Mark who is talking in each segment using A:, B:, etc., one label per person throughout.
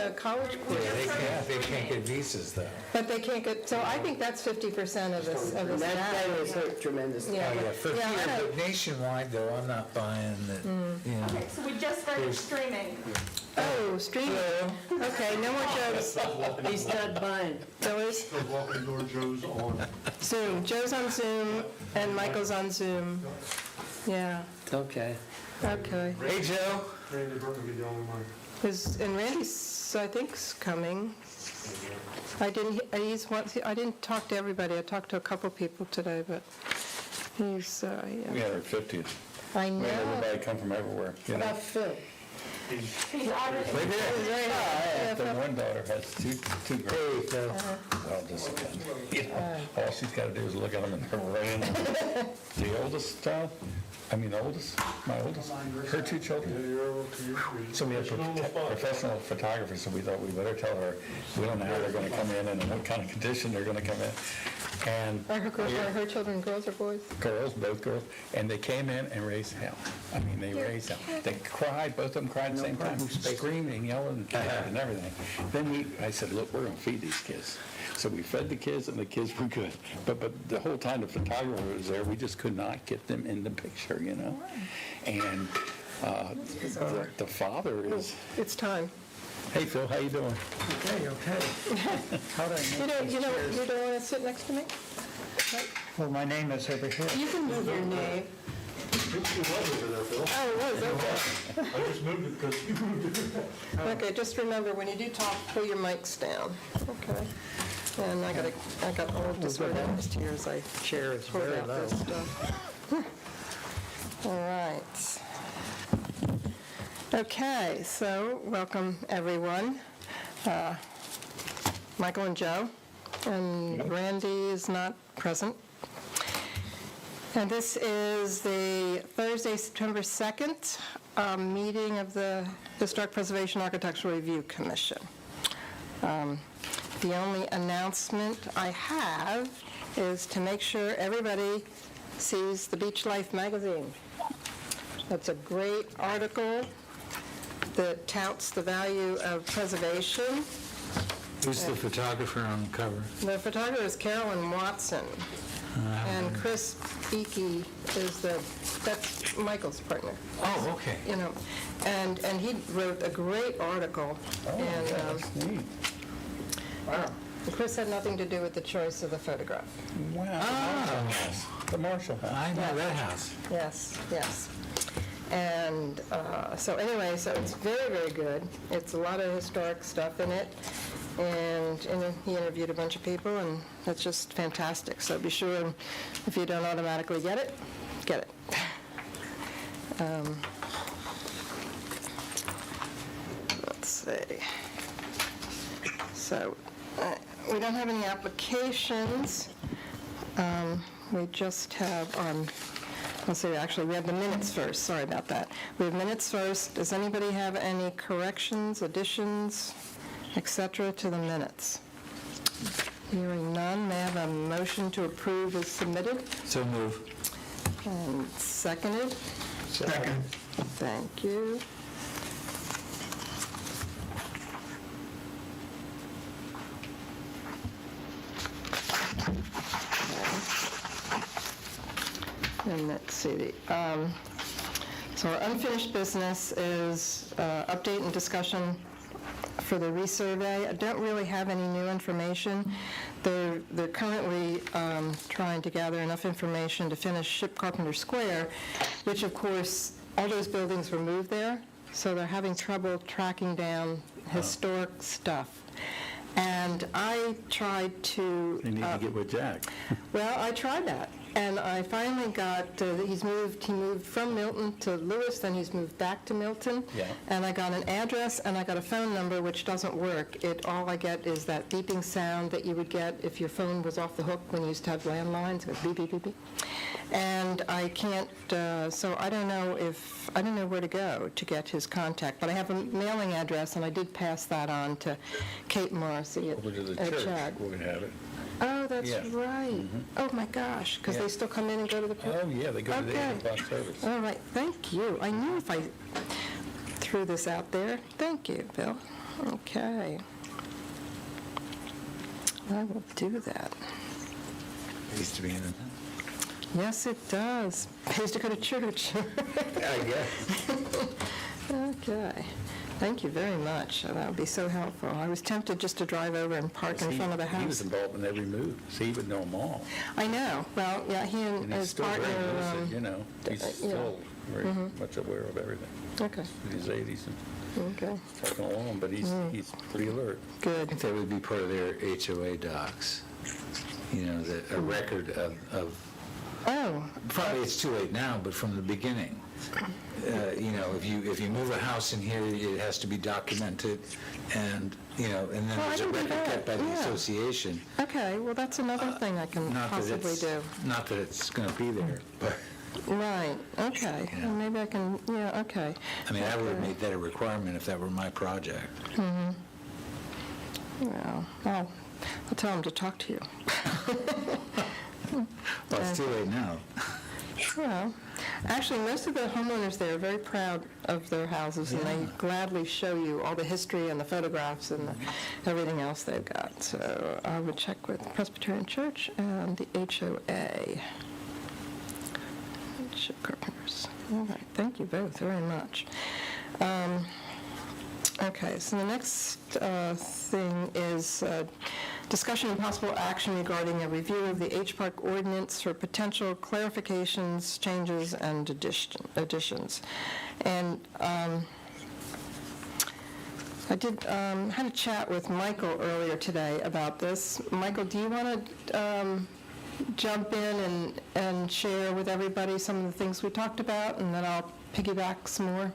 A: a college course.
B: Yeah, they can't get visas though.
A: But they can't get, so I think that's 50% of this
C: That
A: staff.
C: was hurt tremendously.
A: Yeah,
B: Oh, yeah, for
A: yeah, I
B: here,
A: know.
B: but nationwide though, I'm not buying that, you know.
D: Okay, so we just started streaming.
A: Oh, streaming. Okay, no more Joes.
C: He's not buying.
A: Billy's?
E: The walking door Joe's on.
A: Zoom. Joe's on Zoom and Michael's on Zoom. Yeah,
C: Okay.
A: okay.
B: Hey, Joe.
E: Randy Burton will be the only one.
A: And Randy's, I think, is coming. I didn't talk to everybody. I talked to a couple people today, but he's,
F: We
A: yeah.
F: had our 50th.
A: I
F: We had
A: know.
F: everybody come from everywhere. You know,
C: About Phil.
D: He's already.
A: He's very nice.
F: the one daughter has two girls. Well, just you know, all she's got to do is look at them and they're running. The oldest child, my oldest, her two children. So we have professional photographers, so we thought we better tell her, we don't know how they're going to come in and in what kind of condition they're going to come in. And
A: Are her children girls or boys?
F: girls, both girls, and they came in and raised hell. I mean, they raised hell. They cried, both of them cried at the same time, screaming, yelling, and everything. Then I said, look, we're going to feed these kids. So we fed the kids, and the kids were good. But the whole time the photographer was there, we just could not get them in the picture, you know? And the father is,
A: It's time.
F: hey, Phil, how you doing?
B: Okay. How'd I
A: You
B: make
A: don't,
B: these
A: you don't,
B: chairs?
A: you don't want to sit next to me?
B: Well, my name is over here.
A: You can move your name.
E: It was over there, Phil.
A: Oh, it was, okay.
E: I just moved it because you moved it.
A: Okay, just remember, when you do talk, pull your mics down, okay? And I got all disorganized here as I
B: Chair is
A: pulled
B: very
A: out
B: low.
A: this stuff. All right. Okay, so welcome, everyone. Michael and Joe, and Randy is not present. And this is the Thursday, September 2nd, meeting of the Historic Preservation Architectural Review Commission. The only announcement I have is to make sure everybody sees the Beach Life magazine. That's a great article that touts the value of preservation.
B: Who's the photographer on the cover?
A: The photographer is Carolyn Watson, and Chris Beakey that's Michael's partner.
B: Oh, okay.
A: You know, and he wrote a great article. And
F: That's neat.
A: Chris had nothing to do with the choice of the photograph.
F: Wow. The Marshall House.
B: I know that house.
A: Yes, yes. And so anyway, so it's very, very good. It's a lot of historic stuff in it. And he interviewed a bunch of people, and it's just fantastic. So be sure, if you don't automatically get it, get it. Let's see. So we don't have any applications. We just have let's see, actually, we have the minutes first. Sorry about that. We have minutes first. Does anybody have any corrections, additions, et cetera, to the minutes? Hearing none, may I have a motion to approve as submitted?
B: So move.
A: And seconded?
B: Second.
A: Thank you. And let's see, so our unfinished business is update and discussion for the resurvey. I don't really have any new information. They're currently trying to gather enough information to finish Ship Carpenter Square, which of course, all those buildings were moved there, so they're having trouble tracking down historic stuff. And I tried to...
F: They need to get with Jack.
A: Well, I tried that, and I finally got, he moved from Milton to Lewis, then he's moved back to Milton.
F: Yeah.
A: And I got an address, and I got a phone number, which doesn't work. All I get is that beeping sound that you would get if your phone was off the hook when you used to have landlines. It goes beep, beep, beep, beep. And I can't, so I don't know where to go to get his contact, but I have a mailing address, and I did pass that on to Kate Morrissey at
F: Over to the
A: at
F: church,
A: Chad.
F: we're gonna have it.
A: Oh, that's
F: Yeah.
A: right. Oh, my gosh, because
F: Yeah.
A: they still come in and go to the...
F: Oh, yeah, they go to the
A: Okay.
F: 8 o'clock service.
A: All right, thank you. I knew if I threw this out there. Thank you, Bill. Okay. I will do that.
B: Used to be in it.
A: Yes, it does. Pays to go to church.
B: I guess.
A: Okay. Thank you very much. That would be so helpful. I was tempted just to drive over and park in front of the
F: He was
A: house.
F: involved in every move, so he would know them all.
A: I know. Well, yeah, he and
F: And he's
A: his
F: still
A: partner.
F: very lucid, you know. He's
A: yeah.
F: still very much aware of everything.
A: Okay,
F: In his 80s and
A: okay,
F: trucking along, but he's pretty alert.
B: I
A: good.
B: think that would be part of their HOA docs, you know, a record of,
A: Oh,
B: probably it's too late now, but from the beginning. You know, if you move a house in here, it has to be documented, and, you know, and then
A: Well, I
B: there's a
A: can do
B: record
A: that,
B: kept by the
A: yeah.
B: association.
A: okay, well, that's another thing I can
B: Not that
A: possibly
B: it's,
A: do.
B: not that it's going to be there, but,
A: Right, okay.
B: Yeah.
A: Well, maybe I can, yeah, okay.
B: I mean, I would have made that a requirement if that were my project.
A: Well, I'll tell him to talk to you.
B: Well, it's too late now.
A: Well, actually, most of the homeowners there are very proud of their houses, and they gladly show you all the history and the photographs and everything else they've got. So I would check with Presbyterian Church and the HOA. Carpenters. All right, thank you both very much. Okay, so the next thing is discussion and possible action regarding a review of the HPARC ordinance for potential clarifications, changes, and additions. And I did had a chat with Michael earlier today about this. Michael, do you want to jump in and share with everybody some of the things we talked about, and then I'll piggyback some more?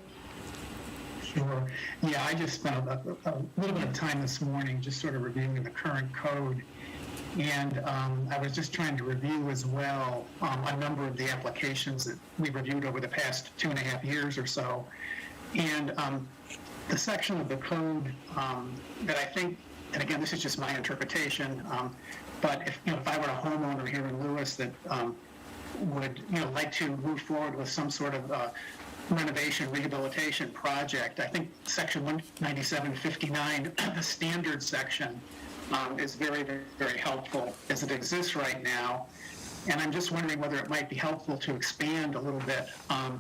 G: Sure. Yeah, I just spent a little bit of time this morning just sort of reviewing the current code. And I was just trying to review as well a number of the applications that we reviewed over the past 2.5 years or so. And the section of the code that I think, and again, this is just my interpretation, but if I were a homeowner here in Lewis that would like to move forward with some sort of renovation rehabilitation project, I think section 19759, the standard section, is very, very, very helpful as it exists right now. And I'm just wondering whether it might be helpful to expand a little bit on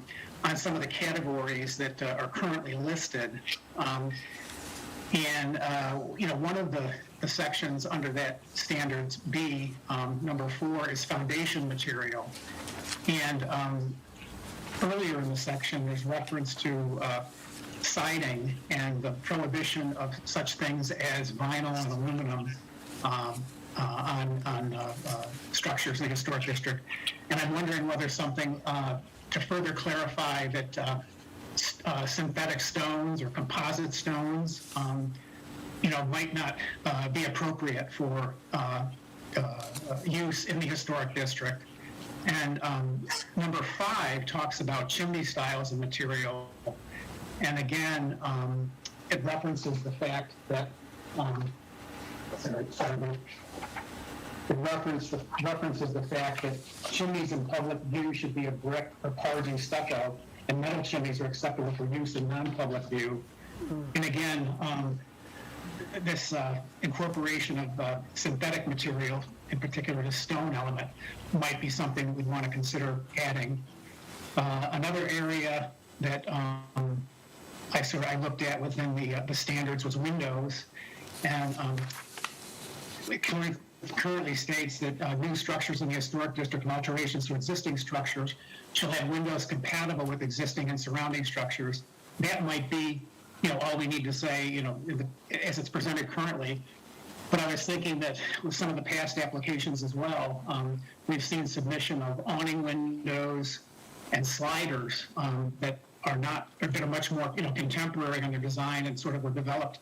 G: some of the categories that are currently listed. One of the sections under that standards B, number 4, is foundation material. And earlier in the section, there's reference to siding and the prohibition of such things as vinyl and aluminum on structures in the historic district. And I'm wondering whether something to further clarify that synthetic stones or composite stones might not be appropriate for use in the historic district. And number 5 talks about chimney styles and material. And again, it references the fact that it references the fact that chimneys in public view should be of brick or parging stucco, and metal chimneys are acceptable for use in non-public view. And again, this incorporation of synthetic material, in particular the stone element, might be something we'd want to consider adding. Another area that I looked at within the standards was windows, and it currently states that new structures in the historic district and alterations to existing structures shall have windows compatible with existing and surrounding structures. That might be all we need to say, as it's presented currently. But I was thinking that with some of the past applications as well, we've seen submission of awning windows and sliders that are much more contemporary in their design and sort of were developed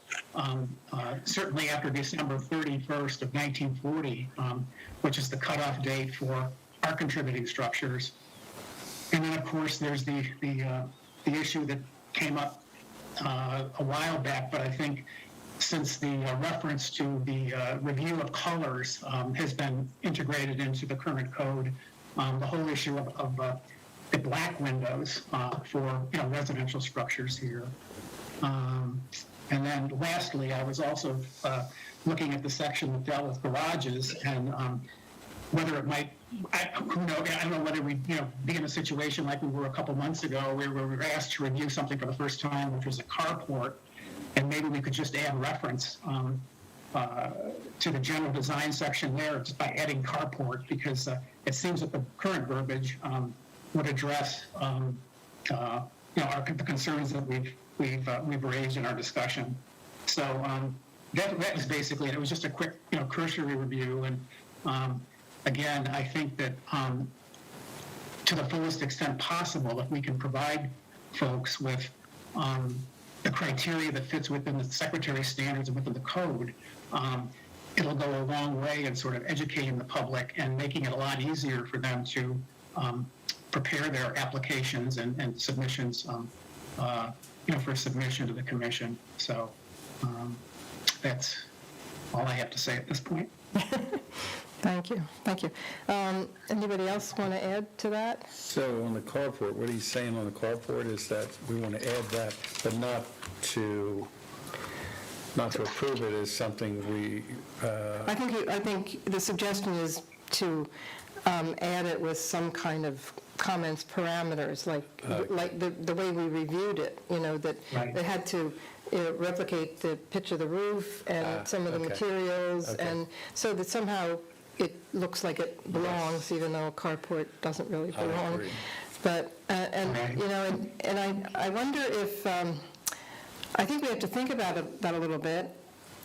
G: certainly after December 31st of 1940, which is the cutoff date for our contributing structures. And then of course there's the issue that came up a while back, but I think since the reference to the review of colors has been integrated into the current code, the whole issue of the black windows for residential structures here. And then lastly, I was also looking at the section that dealt with garages and whether it might, I don't know whether we'd be in a situation like we were a couple months ago where we were asked to review something for the first time, which was a carport, and maybe we could just add reference to the general design section there just by adding carport, because it seems that the current verbiage would address the concerns that we've raised in our discussion. So that was basically it. It was just a quick cursory review, and again, I think that to the fullest extent possible, if we can provide folks with the criteria that fits within the Secretary's standards and within the code, it'll go a long way in sort of educating the public and making it a lot easier for them to prepare their applications and submissions, for submission to the commission. So that's all I have to say at this point.
A: Thank you. Anybody else want to add to that?
F: So on the carport, what he's saying on the carport is that we want to add that, but not to approve it as something we,
A: I think the suggestion is to add it with some kind of comments parameters, like the way we reviewed it, that
G: Right.
A: it had to replicate the pitch of the roof and some of the
F: okay.
A: materials,
F: Okay.
A: and so that somehow it looks like it belongs, even though a carport doesn't really
F: I
A: belong.
F: agree.
A: But, I wonder if, I think we have to think about that a little bit,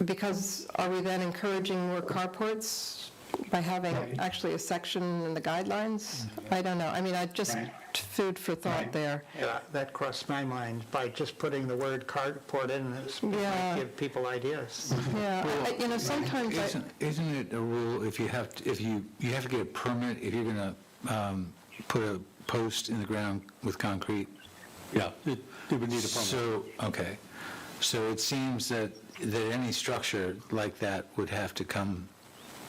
A: because are we then encouraging more carports by having
G: Right.
A: actually a section in the guidelines? I don't know. I mean,
G: Right.
A: food for thought
G: Right.
A: there.
H: Yeah, that crossed my mind, by just putting the word carport in this, it
A: Yeah.
H: might give people ideas.
A: Yeah, sometimes
B: Isn't it a rule if you have to get a permit if you're going to put a post in the ground with concrete?
F: yeah, it would need a permit.
B: So, okay. So it seems that any structure like that would have to come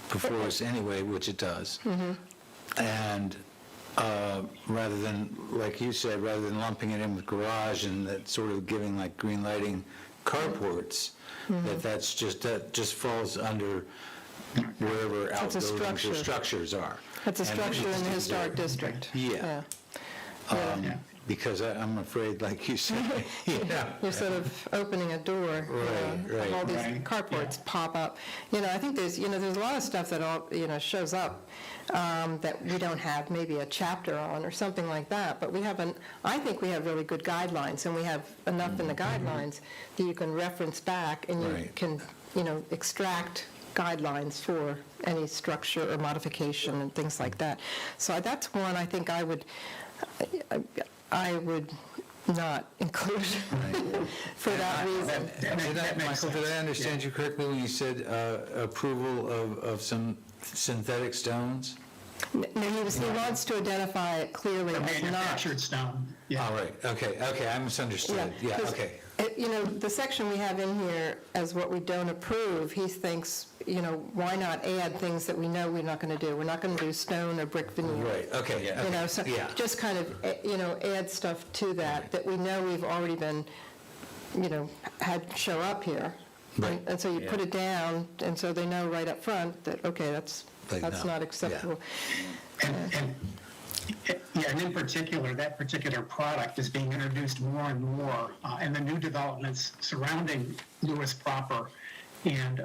B: before us anyway, which it does. And rather than, like you said, rather than lumping it in with garage and that sort of giving like green lighting carports, that just falls under wherever
A: It's a
B: outbuildings or
A: structure.
B: structures are.
A: it's a
B: And
A: structure in the
B: it's-
A: historic district.
B: Yeah. Because I'm afraid, like you said,
A: You're sort of opening a door.
B: Right.
A: All these
G: Right.
A: carports pop up. I think there's a lot of stuff that all, shows up that we don't have maybe a chapter on or something like that, but I think we have really good guidelines, and we have enough in the guidelines that you can reference back, and you
B: Right.
A: can, extract guidelines for any structure or modification and things like that. So that's one I think I would not include for that reason.
B: Michael, did I understand you correctly when you said approval of some synthetic stones?
A: No, he wants to identify it clearly
G: The
A: as not.
G: manufactured stone. Yeah.
B: All right, okay, I misunderstood. Yeah,
A: 'cause,
B: okay.
A: The section we have in here as what we don't approve, he thinks, why not add things that we know we're not going to do? We're not going to do stone or brick veneer.
B: Right, okay, yeah.
A: So
B: Yeah.
A: just kind of, add stuff to that we know we've already been, had show up here.
B: Right.
A: And so you put it down, and so they know right up front that, okay, that's
B: They know,
A: not
B: yeah.
A: acceptable.
G: And in particular, that particular product is being introduced more and more in the new developments surrounding Lewis proper. And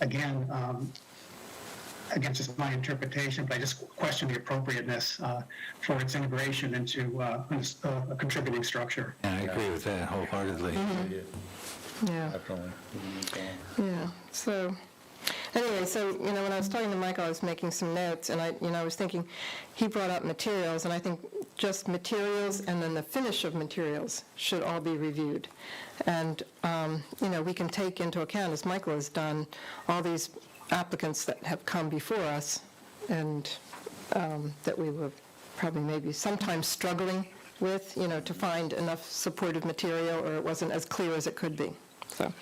G: again, just my interpretation, but I just question the appropriateness for its integration into a contributing structure.
B: And I agree with that wholeheartedly.
A: Yeah.
F: Definitely.
A: Yeah, so, anyway, when I was talking to Michael, I was making some notes, and I was thinking, he brought up materials, and I think just materials and then the finish of materials should all be reviewed. And, we can take into account, as Michael has done, all these applicants that have come before us, and that we were probably maybe sometimes struggling with, to find enough supportive material, or it wasn't as clear as it could be. So,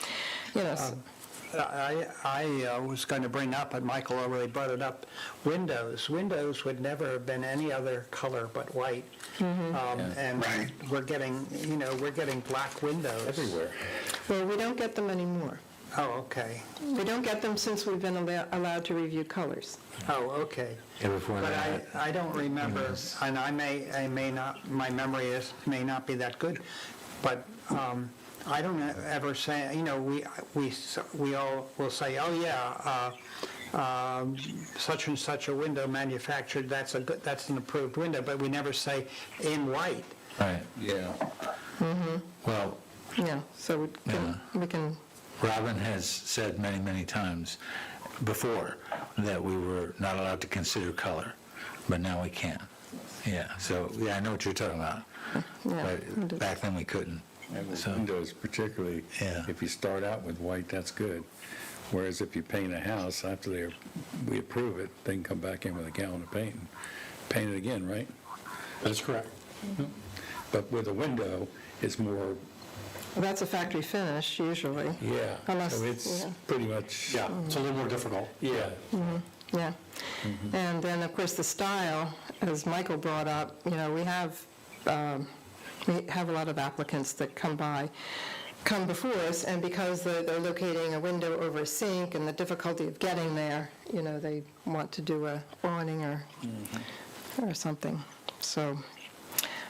H: I was going to bring up, and Michael already brought it up, windows. Windows would never have been any other color but white. And we're getting, we're getting black windows.
F: Everywhere.
A: Well, we don't get them anymore.
H: Oh, okay.
A: We don't get them since we've been allowed to review colors.
H: Oh, okay.
B: Yeah, before
H: But
B: that.
H: I don't remember, and I may not, my memory may not be that good, but I don't ever say, we all will say, oh, yeah, such and such a window manufactured, that's an approved window, but we never say in white.
B: Right,
F: Yeah.
B: well,
A: Yeah, so we can,
B: Robin has said many, many times before that we were not allowed to consider color, but now we can. Yeah, so, yeah, I know what you're talking about.
A: yeah.
B: But back then we couldn't.
F: And
B: So-
F: with windows particularly,
B: Yeah.
F: if you start out with white, that's good. Whereas if you paint a house, after we approve it, they can come back in with a gallon of paint and paint it again, right?
E: That's correct.
F: But with a window, it's more,
A: Well, that's a factory finish usually.
F: yeah.
A: Unless-
F: So it's
A: yeah.
F: pretty much,
E: Yeah, it's a little more difficult.
F: yeah.
A: Yeah. And then, of course, the style, as Michael brought up, we have a lot of applicants that come before us, and because they're locating a window over a sink and the difficulty of getting there, they want to do a awning or something. So,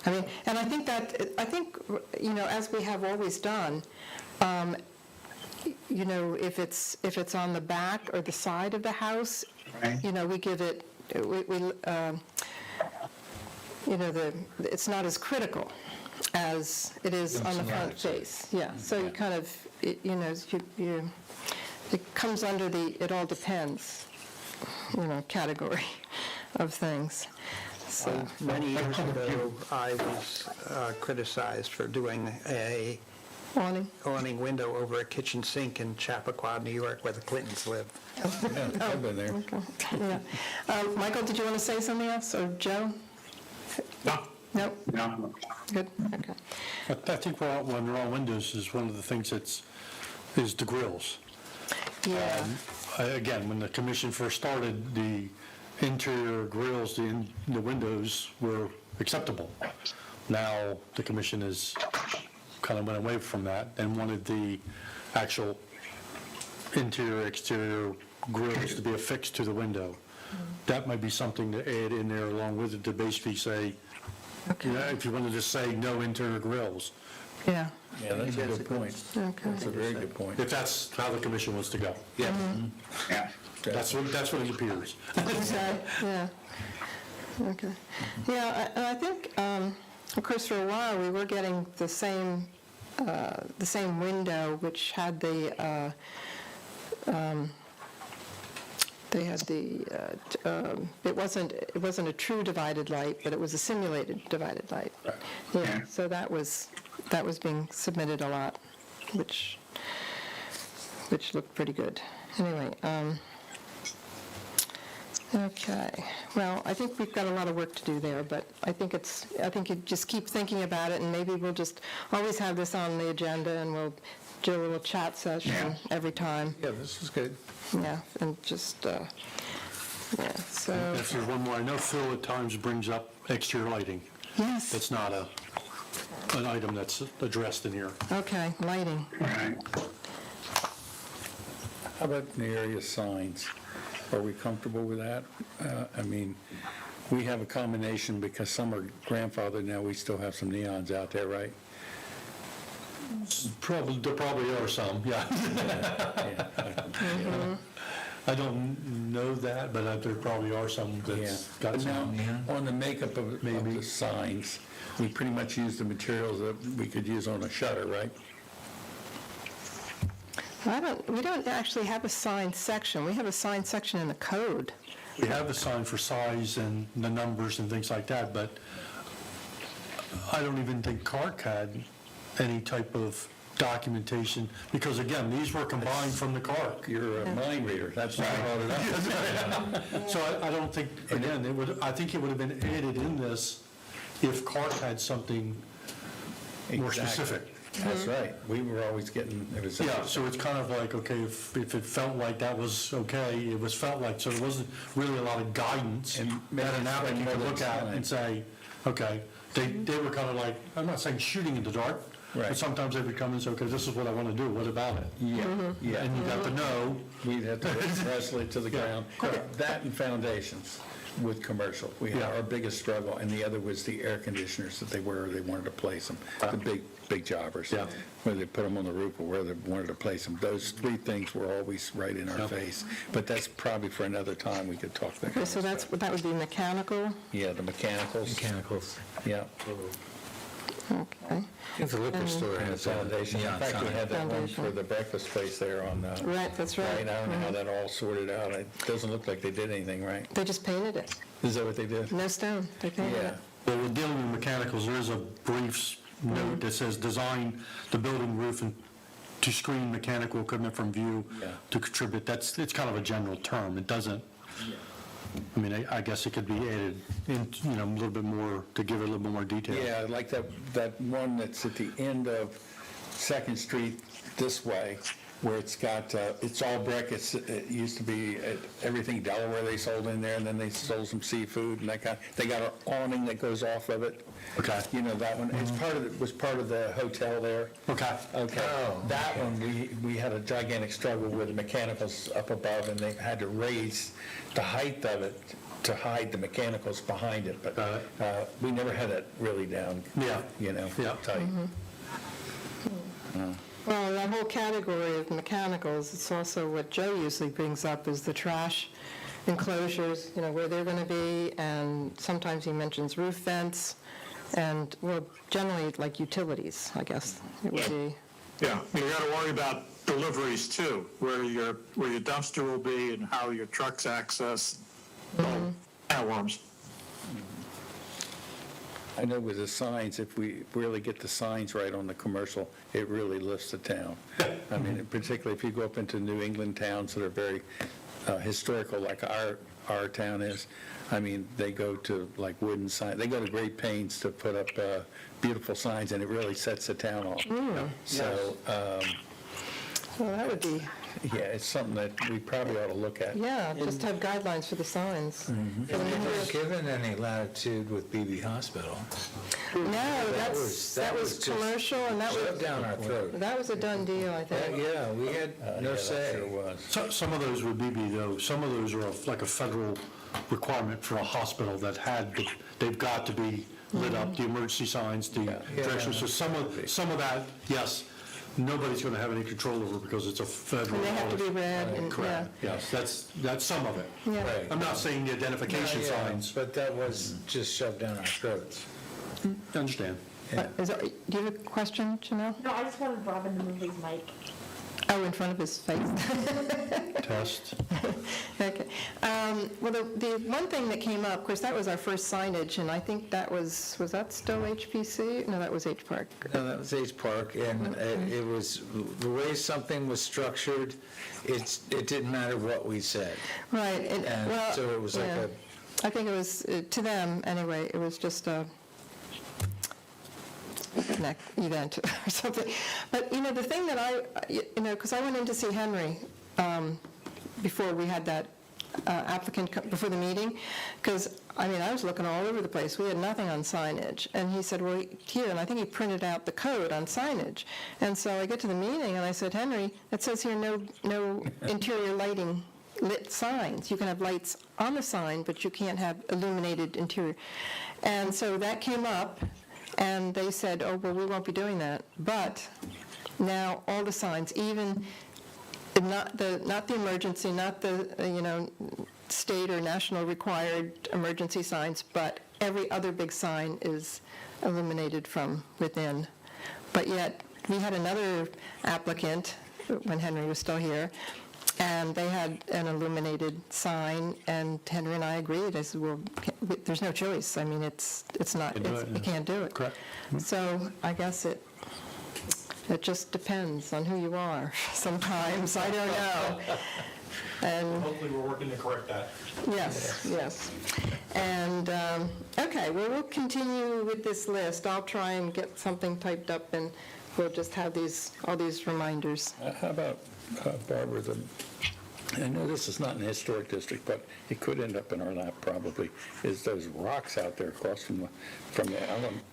A: I mean, and I think, as we have always done, if it's on the back or the side of the house, we give it, it's not as critical as it is on the front face. Yeah, so you kind of, it comes under the it all depends, category of things. So,
H: Many years ago, I was criticized for doing a awning window over a kitchen sink in Chappaqua, New York, where the Clintons lived.
F: Yeah, I've been there.
A: yeah. Michael, did you want to say something else, or Joe?
E: No.
A: Nope.
G: No.
A: Good, okay.
E: I think when they're all windows is one of the things is the grills.
A: Yeah,
E: Again, when the commission first started, the interior grills, the windows were acceptable. Now, the commission has kind of went away from that and wanted the actual interior, exterior grills to be affixed to the window. That might be something to add in there along with it to basically say, if you wanted to say no interior grills,
A: yeah,
F: Yeah, that's a good point.
A: okay.
F: That's a very good point.
E: if that's how the commission wants to go.
B: Yeah.
G: Yeah.
E: That's what it appears.
A: Okay, yeah. Okay. Yeah, and I think, of course, for a while, we were getting the same window, which had it wasn't a true divided light, but it was a simulated divided light. Yeah, so that was being submitted a lot, which looked pretty good. Anyway, okay. Well, I think we've got a lot of work to do there, but I think you just keep thinking about it, and maybe we'll just always have this on the agenda, and we'll do a little chat session every time.
F: Yeah, this is good.
A: Yeah, and just, so,
E: If there's one more, I know Phil at times brings up exterior lighting.
A: yes,
E: That's not an item that's addressed in here.
A: okay, lighting.
F: How about in the area of signs? Are we comfortable with that? I mean, we have a combination because some are grandfathered now, we still have some neons out there, right?
E: There probably are some, yeah. I don't know that, but there probably are some that's got
F: But now,
E: some.
F: on the makeup of the signs, we pretty much use the materials that we could use on a shutter, right?
A: We don't actually have a sign section. We have a sign section in the code.
E: We have the sign for size and the numbers and things like that, but I don't even think CARC had any type of documentation, because again, these were combined from the CARC.
F: You're a mind reader, that's why I brought it up.
E: So I don't think, again, I think it would have been added in this if CARC had something more
F: Exactly.
E: specific.
F: That's right. We were always getting, it was.
E: Yeah, so it's kind of like, okay, if it felt like that was okay, it was felt like, so there wasn't really a lot of guidance
F: And
E: that an applicant could look at
F: time.
E: and say, okay, they were kind of like, I'm not saying shooting in the dark,
F: Right.
E: but sometimes they would come and say, okay, this is what I want to do, what about it?
F: Yeah, yeah.
E: And you got to know,
F: We'd have to wrestle it to the ground. That and foundations with commercial. We had
E: Yeah.
F: our biggest struggle, and the other was the air conditioners that they wanted to place them, the big jobbers.
E: Yeah.
F: Whether they put them on the roof or where they wanted to place them. Those three things were always right in our face. But that's probably for another time we could talk that.
A: Okay, so that would be mechanical,
F: Yeah, the mechanicals.
B: Mechanicals.
F: Yeah.
A: okay.
B: I think the liquor store has a
F: Foundation. In
B: neon
F: fact, we
B: sign.
F: had that one
A: Foundation.
F: for the breakfast place there on,
A: Right, that's right.
F: I don't know how that all sorted out. It doesn't look like they did anything, right?
A: They just painted it,
F: Is that what they did?
A: no stone, they painted
F: Yeah.
A: it.
E: well, we're dealing with mechanicals, there is a brief note that says, design the building roof and to screen mechanical equipment from view
F: Yeah.
E: to contribute, it's kind of a general term, it doesn't, I mean, I guess it could be added in, a little bit more, to give it a little bit more detail.
F: Yeah, like that one that's at the end of Second Street this way, where it's got, it's all brick. It used to be everything Delaware they sold in there, and then they sold some seafood and that kind. They got an awning that goes off of it.
E: Okay.
F: You know, that one, was part of the hotel there.
E: Okay.
F: Okay. That one, we had a gigantic struggle with the mechanicals up above, and they had to raise the height of it to hide the mechanicals behind it, but
E: Got it.
F: we never had it really down,
E: Yeah. Yeah.
F: tight.
A: Well, that whole category of mechanicals, it's also what Joe usually brings up is the trash enclosures, where they're going to be, and sometimes he mentions roof vents, and, well, generally like utilities, I guess it would be.
I: Yeah, you got to worry about deliveries too, where your dumpster will be and how your trucks access. Can of worms.
F: I know with the signs, if we really get the signs right on the commercial, it really lifts the town. I mean, particularly if you go up into New England towns that are very historical, like our town is, I mean, they go to like wooden signs, they go to great pains to put up beautiful signs, and it really sets the town off. So,
A: Well, that would be,
F: yeah, it's something that we probably ought to look at.
A: yeah, just have guidelines for the signs. For the
B: We're
A: number
B: not
A: of-
B: given any latitude with BB Hospital.
A: No,
B: That
A: that was
B: just
A: commercial, and that
B: Shoved
A: was,
B: down our throat.
A: that was a done deal, I think.
B: Yeah, we had no
F: Yeah, that
B: say.
F: sure was.
E: Some of those with BB though, some of those are like a federal requirement for a hospital that they've got to be lit up, the emergency signs, the directions. So some of that, yes, nobody's going to have any control over because it's a federal.
A: And they have to be red, and, yeah.
E: Correct, yes, that's some of it.
A: Yeah.
B: Right.
E: I'm not saying the identification
B: Yeah,
E: signs,
B: But that was just shoved down our throats.
E: I understand.
A: Do you have a question, Janelle?
D: No, I just wanted Robin to move his mic.
A: Oh, in front of his face.
E: Test.
A: Okay. Well, the one thing that came up, of course, that was our first signage, and I think that was that still HPC? No, that was HPARC.
B: No, that was HPARC, and it was, the way something was structured, it didn't matter what we said.
A: Right.
B: And
A: Well,
B: so it was like
A: yeah. I think it was, to them, anyway, it was just a event or something. But, the thing that because I went in to see Henry before we had that applicant, before the meeting, because, I was looking all over the place. We had nothing on signage. And he said, well, here, and I think he printed out the code on signage. And so I get to the meeting, and I said, Henry, it says here no interior lighting lit signs. You can have lights on the sign, but you can't have illuminated interior. And so that came up, and they said, oh, well, we won't be doing that. But now all the signs, even not the emergency, not the, state or national required emergency signs, but every other big sign is illuminated from within. But yet, we had another applicant, when Henry was still here, and they had an illuminated sign, and Henry and I agreed. I said, well, there's no choice. It's not, you can't do it.
E: Correct.
A: So I guess it just depends on who you are sometimes. I don't know. And
I: Hopefully, we're working to correct that.
A: yes. And, okay, well, we'll continue with this list. I'll try and get something typed up, and we'll just have all these reminders.
F: How about, Barbara, I know this is not in the historic district, but it could end up in our lap probably, is those rocks out there across from the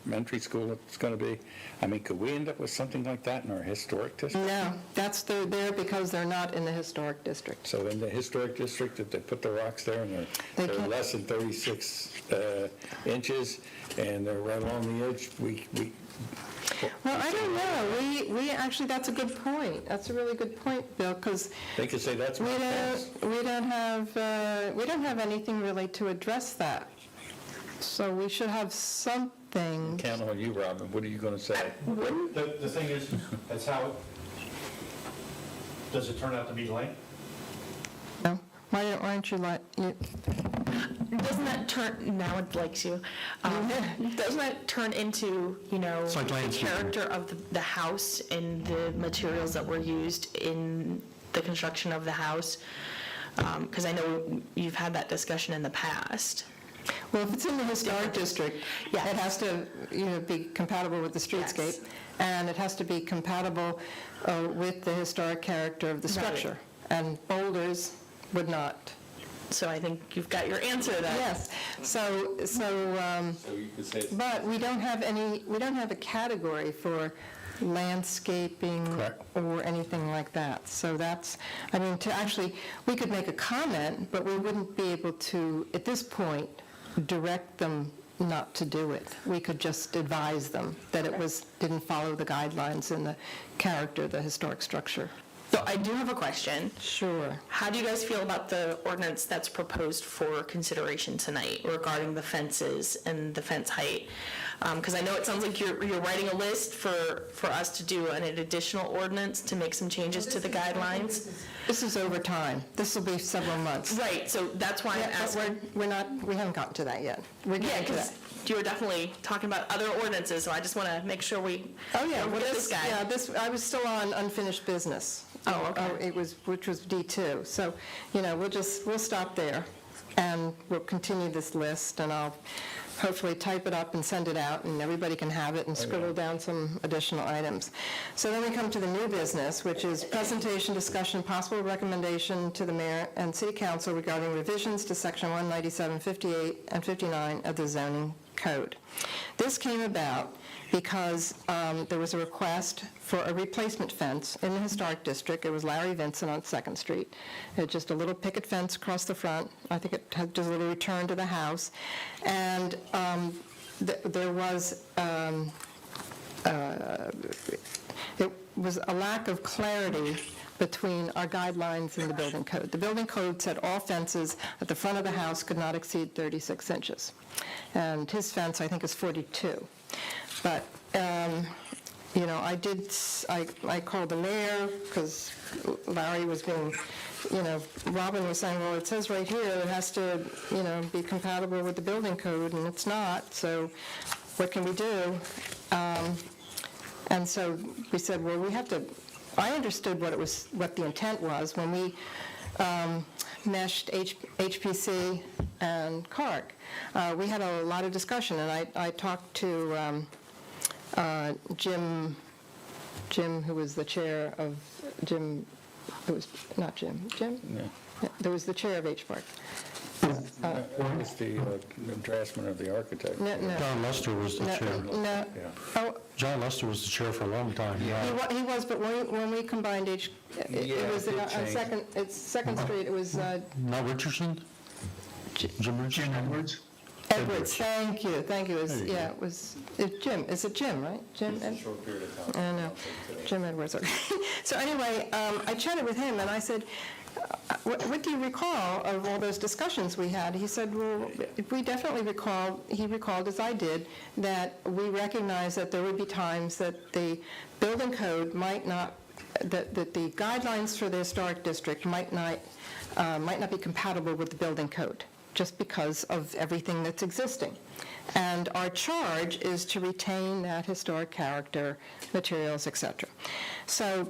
F: elementary school it's going to be. I mean, could we end up with something like that in our historic district?
A: No, they're there because they're not in the historic district.
F: So in the historic district, if they put the rocks there and
A: They
F: they're
A: can't-
F: less than 36 inches and they're right along the edge, we
A: Well, I don't know. We actually, that's a good point. That's a really good point, Bill, because
F: they could say that's my fence.
A: we don't have anything really to address that. So we should have something.
F: Count on you, Robin. What are you going to say?
E: The thing is, that's how does it turn out to be lane?
A: No? Why don't you let,
D: Doesn't that turn, now it likes you, doesn't that turn into,
E: like
D: the
E: landscaping.
D: character of the house and the materials that were used in the construction of the house? Because I know you've had that discussion in the past.
A: well, if it's in the historic district,
D: Yes.
A: it has to, be compatible with the streetscape,
D: Yes.
A: and it has to be compatible with the historic character of the structure. And boulders would not.
D: So I think you've got your answer then.
A: Yes, so,
F: you could say
A: but we don't have a category for landscaping
E: Correct.
A: or anything like that. So that's, we could make a comment, but we wouldn't be able to, at this point, direct them not to do it. We could just advise them that it didn't follow the guidelines in the character of the historic structure.
D: So I do have a question.
A: Sure.
D: How do you guys feel about the ordinance that's proposed for consideration tonight regarding the fences and the fence height? Because I know it sounds like you're writing a list for us to do an additional ordinance to make some changes to the guidelines.
A: This is over time. This will be several months.
D: Right, so that's why I'm
A: Yeah,
D: asking.
A: but we haven't gotten to that yet. We're
D: Yeah,
A: getting to
D: because
A: that.
D: you were definitely talking about other ordinances, so I just want to make sure we
A: Oh, yeah,
D: don't
A: well,
D: forget this guy.
A: I was still on unfinished business.
D: Oh, okay.
A: Which was D2. So, we'll stop there, and we'll continue this list, and I'll hopefully type it up and send it out, and everybody can have it and scribble down some additional items. So then we come to the new business, which is presentation, discussion, possible recommendation to the mayor and city council regarding revisions to section 197, 58, and 59 of the zoning code. This came about because there was a request for a replacement fence in the historic district. It was Larry Vincent on 2nd Street. It's just a little picket fence across the front. I think it had just a little return to the house. And there was it was a lack of clarity between our guidelines and the building code. The building code said all fences at the front of the house could not exceed 36 inches. And his fence, I think, is 42. But, I called the mayor because Larry was being, Robin was saying, well, it says right here it has to, be compatible with the building code, and it's not, so what can we do? And so we said, well, we have to, I understood what the intent was when we meshed HPC and CARC. We had a lot of discussion, and I talked to Jim, who was the chair of, it was, not Jim, Yeah, there was the chair of HPARC.
F: It's the draftsman of the architect.
A: No.
E: John Lester was the chair.
A: No, oh,
E: John Lester was the chair for a long time.
A: he was, but when we combined it
F: Yeah,
A: was
F: it did
A: on
F: change.
A: Second Street, it was
E: Not Richardson? Jim Richardson?
G: Edwards?
A: Edwards, thank you, it was, Jim, is it Jim, right? Jim? Short period of time. I know, Jim Edwards, okay. So anyway, I chatted with him, and I said, what do you recall of all those discussions we had? He said, well, we definitely he recalled, as I did, that we recognize that there would be times that the building code might not, that the guidelines for the historic district might not be compatible with the building code, just because of everything that's existing. And our charge is to retain that historic character, materials, et cetera. So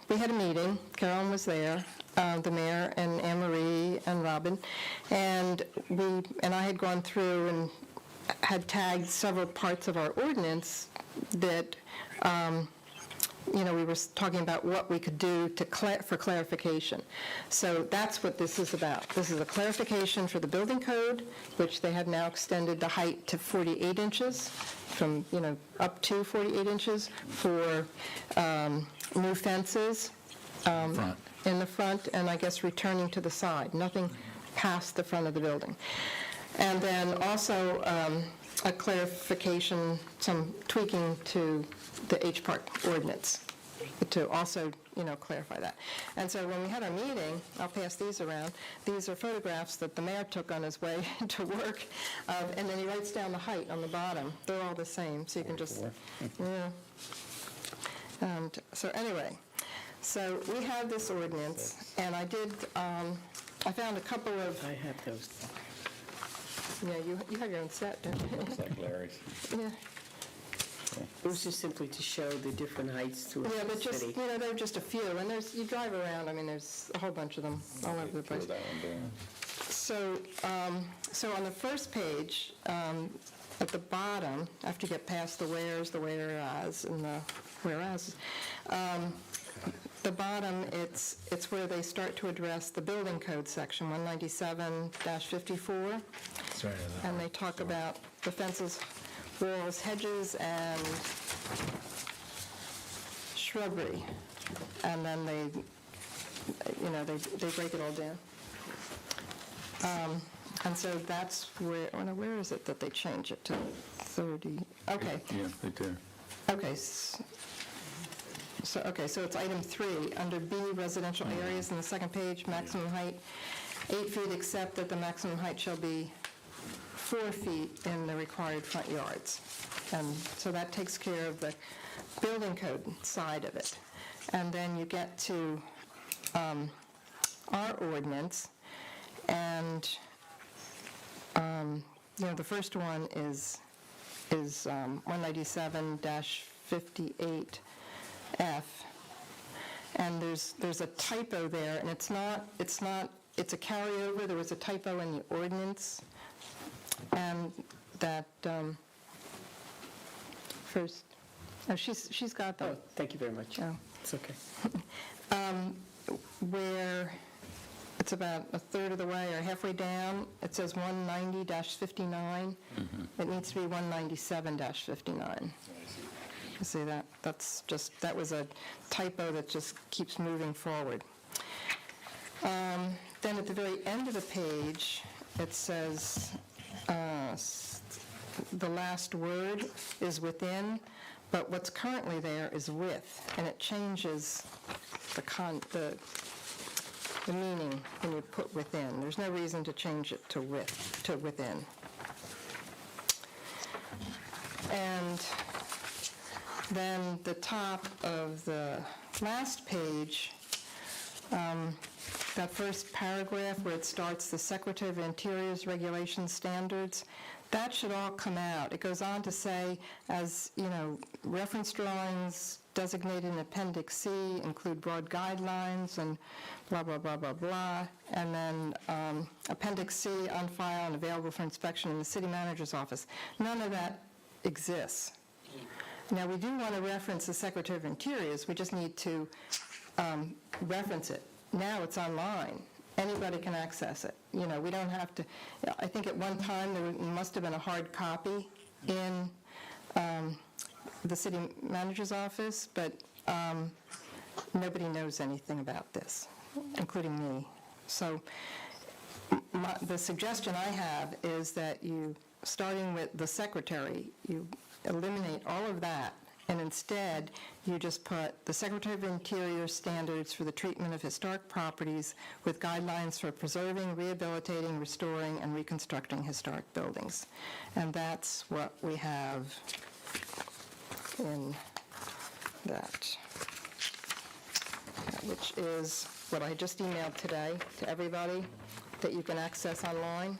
A: we had a meeting. Carolyn was there, the mayor and Anne Marie and Robin, and I had gone through and had tagged several parts of our ordinance that we were talking about what we could do for clarification. So that's what this is about. This is a clarification for the building code, which they have now extended the height to 48 inches, from, up to 48 inches for new fences
B: Front.
A: in the front, and I guess returning to the side, nothing past the front of the building. And then also a clarification, some tweaking to the HPARC ordinance to also, clarify that. And so when we had our meeting, I'll pass these around, these are photographs that the mayor took on his way to work, and then he writes down the height on the bottom. They're all the same, so you can just, yeah. And so anyway, so we have this ordinance, and I I found a couple of,
C: I have those.
A: yeah, you have your own set, don't you?
F: Looks like Larry's.
A: Yeah.
C: It was just simply to show the different heights throughout
A: Yeah,
C: the
A: but just,
C: city.
A: there are just a few, and you drive around, there's a whole bunch of them all over the place.
F: Throw that one down.
A: So on the first page, at the bottom, after you get past the wheres, the whereas, and the whereas, the bottom, it's where they start to address the building code section, 197-54,
B: Sorry about that.
A: and they talk about the fences, walls, hedges, and shrubbery. And then they break it all down. And so that's where is it that they change it to 30? Okay.
F: Yeah, right there.
A: Okay. So it's item 3, under B, residential areas, in the second page, maximum height 8 feet, except that the maximum height shall be 4 feet in the required front yards. And so that takes care of the building code side of it. And then you get to our ordinance, and the first one is 197-58F, and there's a typo there, and it's a carryover. There was a typo in the ordinance, and that first, she's got that.
C: Oh, thank you very much.
A: Oh.
C: It's okay.
A: Where it's about a third of the way or halfway down, it says 190-59. It needs to be 197-59. You see that? That was a typo that just keeps moving forward. Then at the very end of the page, it says the last word is within, but what's currently there is with, and it changes the meaning when you put within. There's no reason to change it to within. And then the top of the last page, that first paragraph where it starts, the Secretary of Interior's regulations standards, that should all come out. It goes on to say, as, reference drawings designated in Appendix C include broad guidelines and blah, blah, blah, blah, blah. And then Appendix C on file and available for inspection in the city manager's office. None of that exists. Now, we do want to reference the Secretary of Interior's. We just need to reference it. Now it's online. Anybody can access it. We don't have to. I think at one time there must have been a hard copy in the city manager's office, but nobody knows anything about this, including me. So the suggestion I have is that you, starting with the secretary, you eliminate all of that, and instead you just put the Secretary of Interior standards for the treatment of historic properties with guidelines for preserving, rehabilitating, restoring, and reconstructing historic buildings. And that's what we have in that, which is what I just emailed today to everybody that you can access online.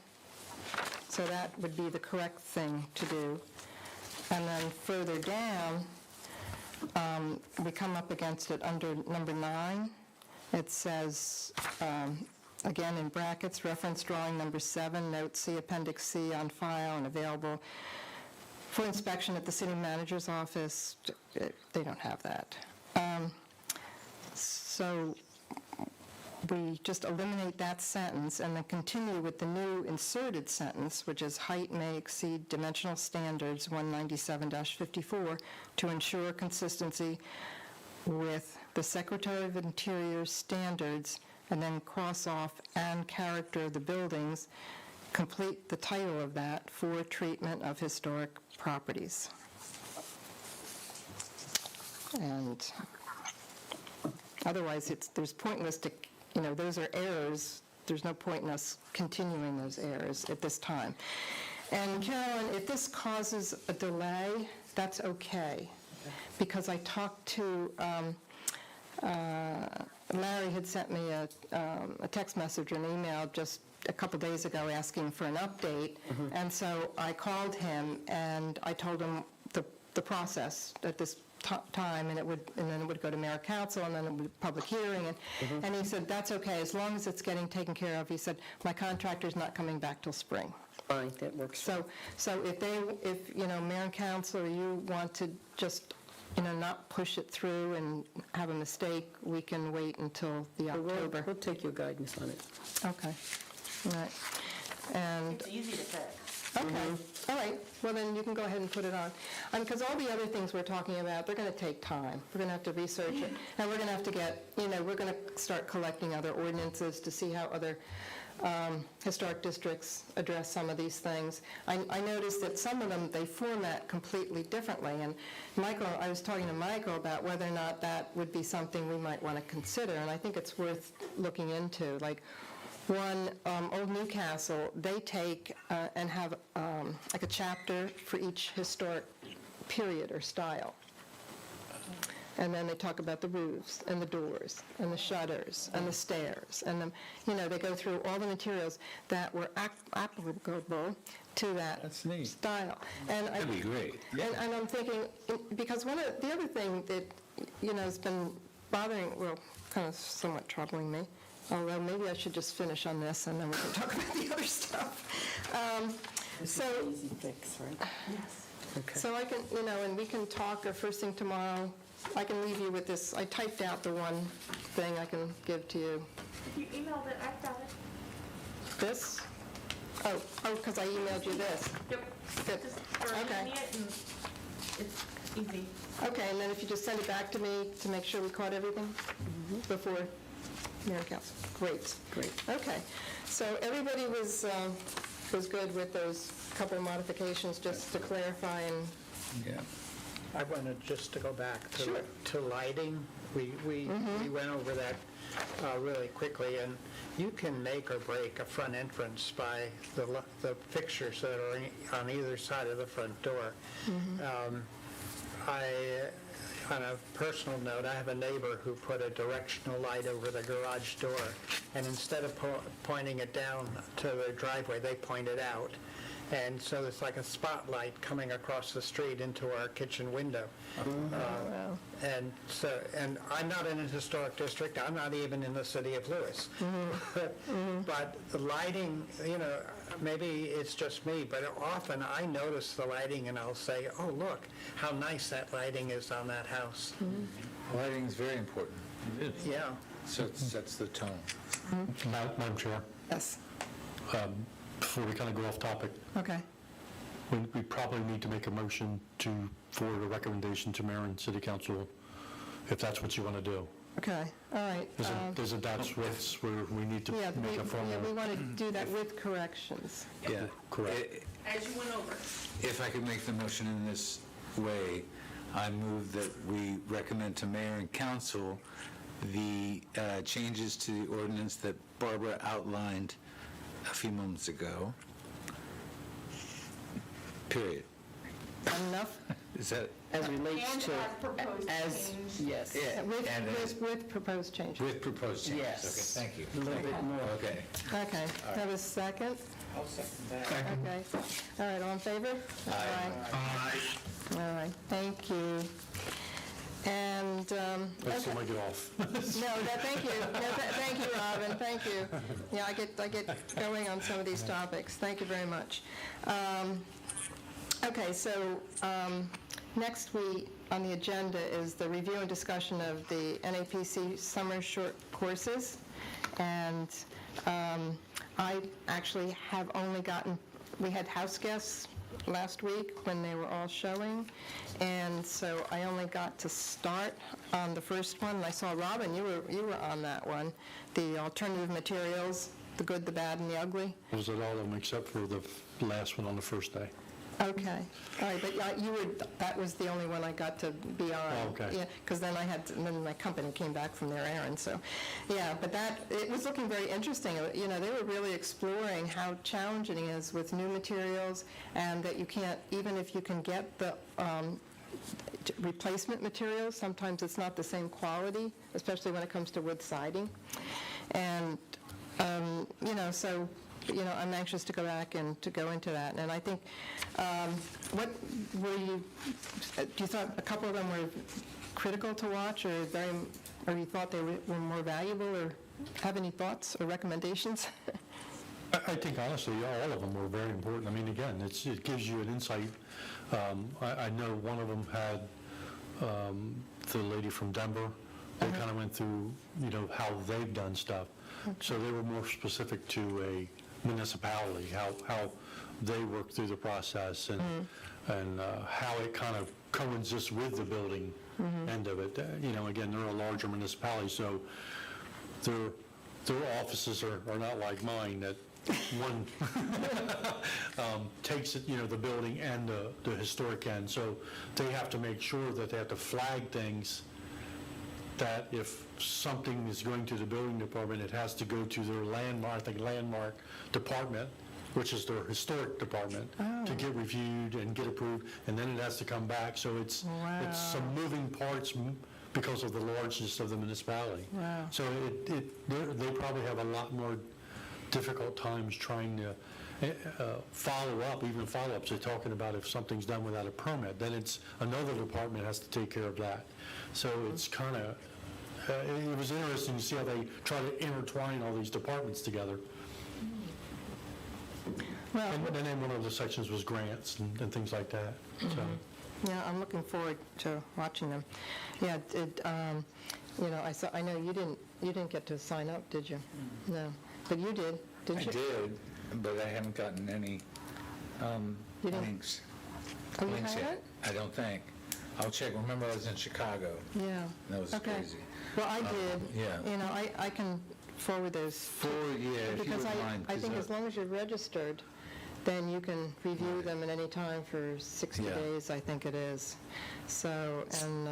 A: So that would be the correct thing to do. And then further down, we come up against it under number 9. It says, again in brackets, reference drawing number 7, note C, Appendix C on file and available for inspection at the city manager's office. They don't have that. So we just eliminate that sentence and then continue with the new inserted sentence, which is height may exceed dimensional standards 197-54 to ensure consistency with the Secretary of Interior's standards, and then cross off and character of the buildings, complete the title of that for treatment of historic properties. And otherwise, there's pointless to, those are errors. There's no point in us continuing those errors at this time. And Carolyn, if this causes a delay, that's okay, because I talked to, Larry had sent me a text message or an email just a couple days ago asking for an update, and so I called him and I told him the process at this time, and then it would go to mayor council, and then it would be public hearing, and he said, that's okay, as long as it's getting taken care of. He said, my contractor's not coming back till spring.
C: Fine, that works.
A: So if mayor and council, or you want to just, not push it through and have a mistake, we can wait until the October.
C: We'll take your guidance on it.
A: Okay, all right. And
D: It's easy to fix.
A: okay, all right, well then you can go ahead and put it on. Because all the other things we're talking about, they're going to take time. We're going to have to research it, and we're going to have to get, we're going to start collecting other ordinances to see how other historic districts address some of these things. I noticed that some of them, they format completely differently, and I was talking to Michael about whether or not that would be something we might want to consider, and I think it's worth looking into. Like, one, Old Newcastle, they take and have like a chapter for each historic period or style. And then they talk about the roofs and the doors and the shutters and the stairs. And they go through all the materials that were applicable to that
F: That's neat.
A: style. And
B: That'd be great.
A: And I'm thinking, because one of the other thing that, has been bothering, kind of somewhat troubling me, although maybe I should just finish on this and then we can talk about the other stuff.
C: Easy fix, right? Yes. Okay.
A: So I can, and we can talk first thing tomorrow. I can leave you with this. I typed out the one thing I can give to you.
J: You emailed it, I've got it.
A: This? Oh, because I emailed you this.
J: Yep.
A: Good.
J: Just for
A: Okay.
J: me it, and it's easy.
A: Okay, and then if you just send it back to me to make sure we caught everything before mayor and council. Great. Okay, so everybody was good with those couple of modifications, just to clarify and,
F: Yeah.
H: I wanted just to go back
A: Sure.
H: to lighting. We went over that really quickly, and you can make or break a front entrance by the fixtures that are on either side of the front door. On a personal note, I have a neighbor who put a directional light over the garage door, and instead of pointing it down to the driveway, they point it out. And so it's like a spotlight coming across the street into our kitchen window. And I'm not in a historic district. I'm not even in the city of Lewis. But the lighting, maybe it's just me, but often I notice the lighting and I'll say, oh, look, how nice that lighting is on that house.
B: Lighting is very important.
H: Yeah.
B: So it sets the tone.
E: Madam Chair,
A: yes,
E: before we kind of go off topic,
A: okay.
E: we probably need to make a motion to forward a recommendation to Marin City Council, if that's what you want to do.
A: Okay, all right.
E: Isn't that where we need to
A: Yeah,
E: make a formal?
A: we want to do that with corrections.
B: Yeah.
E: Correct.
J: As you went over.
B: If I could make the motion in this way, I move that we recommend to mayor and council the changes to the ordinance that Barbara outlined a few moments ago. Period.
A: Enough?
B: Is that?
C: As relates
J: And
C: to,
J: as proposed
C: as,
J: change.
C: yes.
B: Yeah. and
A: With proposed changes.
B: with proposed changes.
C: Yes.
B: Okay, thank you.
C: A little bit more.
B: Okay.
A: Okay, have a second?
F: I'll second that.
A: Okay, all right, all in favor? Aye. All right, thank you. And,
E: Let's somebody get off.
A: thank you. Thank you, Robin, thank you. Yeah, I get going on some of these topics. Thank you very much. Okay, so next we on the agenda is the review and discussion of the NAPC summer short courses. And I actually have only gotten, we had house guests last week when they were all showing, and so I only got to start on the first one. And I saw, Robin, you were on that one, the alternative materials, the good, the bad, and the ugly.
E: Was it all of them except for the last one on the first day?
A: Okay, all right, but that was the only one I got to be on.
E: Oh, okay.
A: Yeah, because then then my company came back from their errand, so, yeah, but it was looking very interesting. You know, they were really exploring how challenging it is with new materials, and that you can't, even if you can get the replacement materials, sometimes it's not the same quality, especially when it comes to wood siding. And, so, I'm anxious to go back and to go into that. And I think, what were you, do you thought a couple of them were critical to watch, or you thought they were more valuable, or have any thoughts or recommendations?
E: I think honestly, all of them were very important. I mean, again, it gives you an insight. I know one of them had the lady from Denver. They kind of went through, how they've done stuff. So they were more specific to a municipality, how they work through the process, and how it kind of coexists with the building end of it. Again, they're a larger municipality, so their offices are not like mine, that one takes it, the building and the historic end. So they have to make sure that they have to flag things, that if something is going to the building department, it has to go to their landmark department, which is their historic department, to get reviewed and get approved, and then it has to come back. So it's some moving parts because of the largeness of the municipality.
A: Wow.
E: So they probably have a lot more difficult times trying to follow up, even follow-ups. They're talking about if something's done without a permit, then it's another department has to take care of that. So it's kind of, it was interesting to see how they try to intertwine all these departments together.
A: Well,
E: And then one of the sections was grants and things like that. So.
A: yeah, I'm looking forward to watching them. Yeah, I know you didn't get to sign up, did you? No, but you did, didn't you?
B: I did, but I haven't gotten any
A: You didn't-
B: links.
A: Oh, you
B: Links yet.
A: haven't?
B: I don't think. I'll check. Remember, I was in Chicago.
A: Yeah.
B: That was
A: Okay.
B: crazy.
A: Well, I did.
B: yeah.
A: I can forward those.
B: If you
A: Because
B: would mind.
A: I think
B: 'cause,
A: as long as you're registered, then you can review them at any time for 60
B: Yeah.
A: days, I think it is. So, and,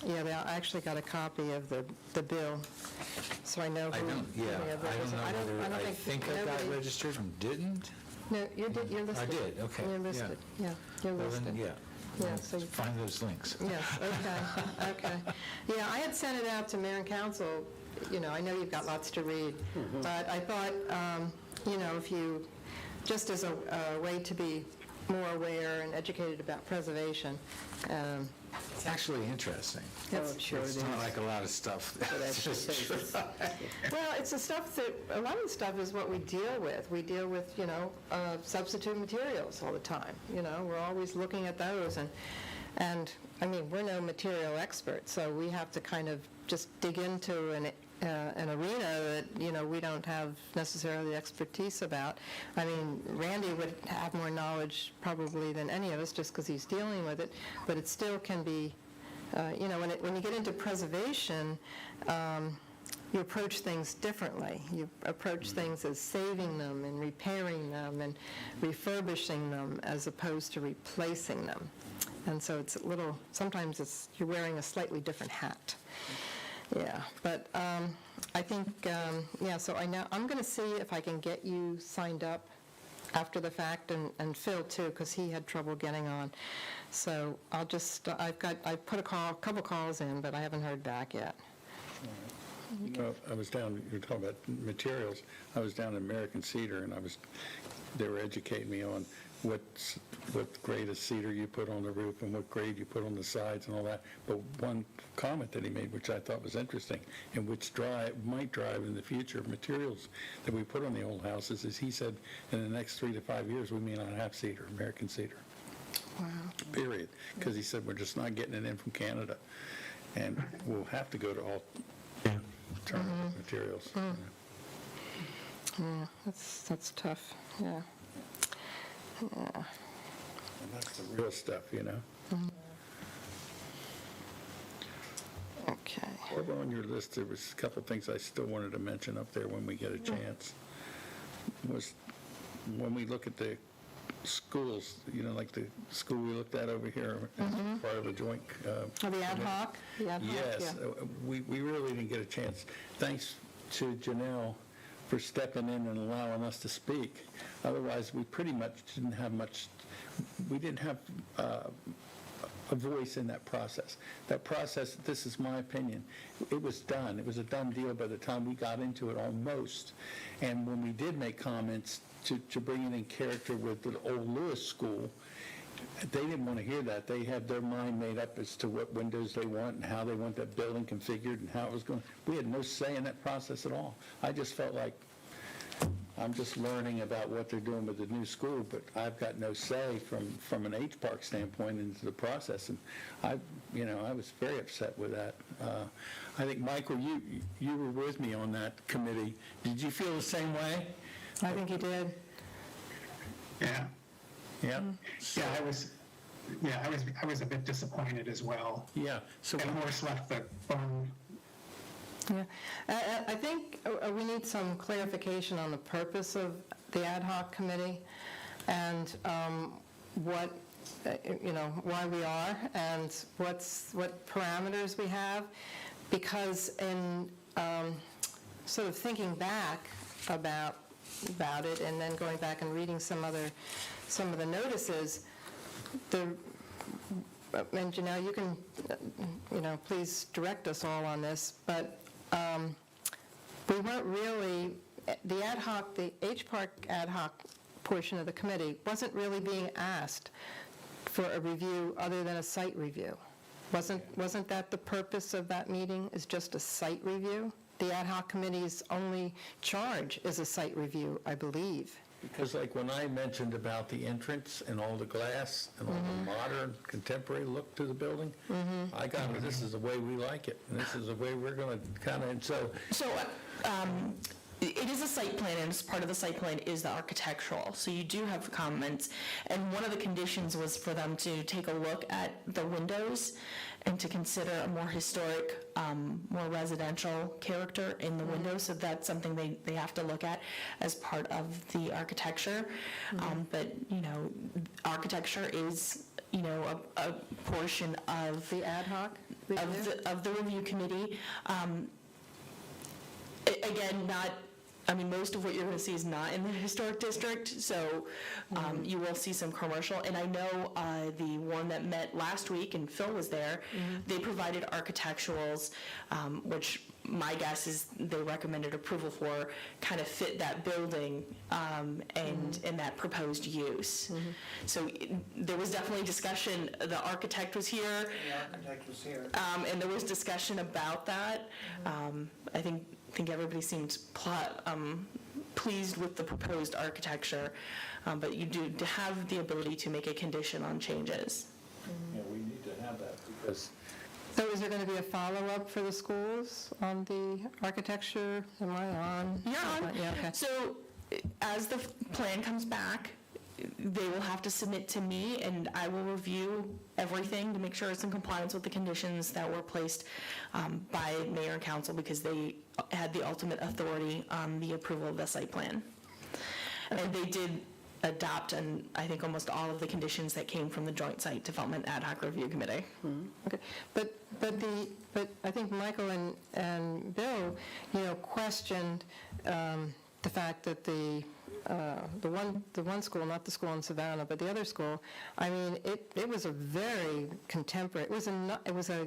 A: I actually got a copy of the bill, so I know
B: I
A: who.
B: don't, yeah,
A: who they have
B: I don't
A: registered.
B: know whether, I think I got
A: nobody-
B: registered and didn't.
A: No, you're listed.
B: I did, okay,
A: You're
B: yeah.
A: listed, yeah, you're
B: Well,
A: listed.
B: then, yeah.
A: Yeah, so you-
B: Find those links.
A: Yes, okay. Yeah, I had sent it out to Marin Council, I know you've got lots to read, but I thought, if you, just as a way to be more aware and educated about preservation.
B: It's actually interesting.
A: That's-
B: It's not like a lot of stuff. That's just true.
A: Well, it's the stuff that, a lot of the stuff is what we deal with. We deal with, substitute materials all the time, We're always looking at those, and I mean, we're no material experts, so we have to kind of just dig into an arena that, we don't have necessarily expertise about. I mean, Randy would have more knowledge probably than any of us, just because he's dealing with it, but it still can be, when you get into preservation, you approach things differently. You approach things as saving them and repairing them and refurbishing them as opposed to replacing them. And so it's sometimes you're wearing a slightly different hat. Yeah, but I think, so I'm going to see if I can get you signed up after the fact, and Phil too, because he had trouble getting on. So I'll just, I put a couple calls in, but I haven't heard back yet.
F: I was down, you're talking about materials, I was down in American Cedar, and they were educating me on what grade of cedar you put on the roof and what grade you put on the sides and all that. But one comment that he made, which I thought was interesting, and which might drive in the future materials that we put on the old houses, is he said in the next 3 to 5 years we may not have cedar, American cedar. period. Because he said, we're just not getting it in from Canada. And we'll have to go to alternative materials.
A: Yeah, that's tough, yeah. Yeah.
F: And that's the real stuff, you know?
A: Okay.
F: Over on your list, there was a couple things I still wanted to mention up there when we get a chance. Was when we look at the schools, you know, like the school we looked at over here as part of a joint.
A: Oh, the ad hoc? The ad hoc,
F: Yes,
A: yeah.
F: we really didn't get a chance. Thanks to Janelle for stepping in and allowing us to speak. Otherwise, we pretty much didn't have much, we didn't have a voice in that process. That process, this is my opinion, it was done. It was a done deal by the time we got into it almost. And when we did make comments to bring it in character with the old Lewis school, they didn't want to hear that. They had their mind made up as to what windows they want and how they want that building configured and how it was going. We had no say in that process at all. I just felt like I'm just learning about what they're doing with the new school, but I've got no say from an HPARC standpoint into the process. And I was very upset with that. I think, Michael, you were with me on that committee. Did you feel the same way?
A: I think you did.
G: Yeah.
F: Yeah.
G: Yeah, I was a bit disappointed as well.
F: Yeah. So
G: And horse left the barn.
A: Yeah, I think we need some clarification on the purpose of the ad hoc committee and what, why we are and what parameters we have, because in sort of thinking back about it and then going back and reading some of the notices, and Janelle, you can, please direct us all on this, but we weren't really, the HPARC ad hoc portion of the committee wasn't really being asked for a review other than a site review. Wasn't that the purpose of that meeting, is just a site review? The ad hoc committee's only charge is a site review, I believe.
F: Because like when I mentioned about the entrance and all the glass and all the modern contemporary look to the building, I got it, this is the way we like it, and this is the way we're going to kind of, and so.
D: So it is a site plan, and as part of the site plan is the architectural. So you do have comments, and one of the conditions was for them to take a look at the windows and to consider a more historic, more residential character in the windows. So that's something they have to look at as part of the architecture. But, architecture is, a portion of
A: The ad hoc review?
D: of the review committee. Again, most of what you're going to see is not in the historic district, so you will see some commercial. And I know the one that met last week, and Phil was there, they provided architecturals, which my guess is they recommended approval for, kind of fit that building and that proposed use. So there was definitely discussion, the architect was here.
H: The architect was here.
D: And there was discussion about that. I think everybody seemed pleased with the proposed architecture, but you do have the ability to make a condition on changes.
F: Yeah, we need to have that because.
A: So is there going to be a follow-up for the schools on the architecture? Am I on?
D: You're on.
A: Yeah, okay.
D: So as the plan comes back, they will have to submit to me, and I will review everything to make sure it's in compliance with the conditions that were placed by mayor and council, because they had the ultimate authority on the approval of the site plan. And they did adopt, and I think almost all of the conditions that came from the Joint Site Development Ad Hoc Review Committee.
A: Okay, but I think Michael and Bill, questioned the fact that the one school, not the school in Savannah, but the other school, it was a very contemporary, it was a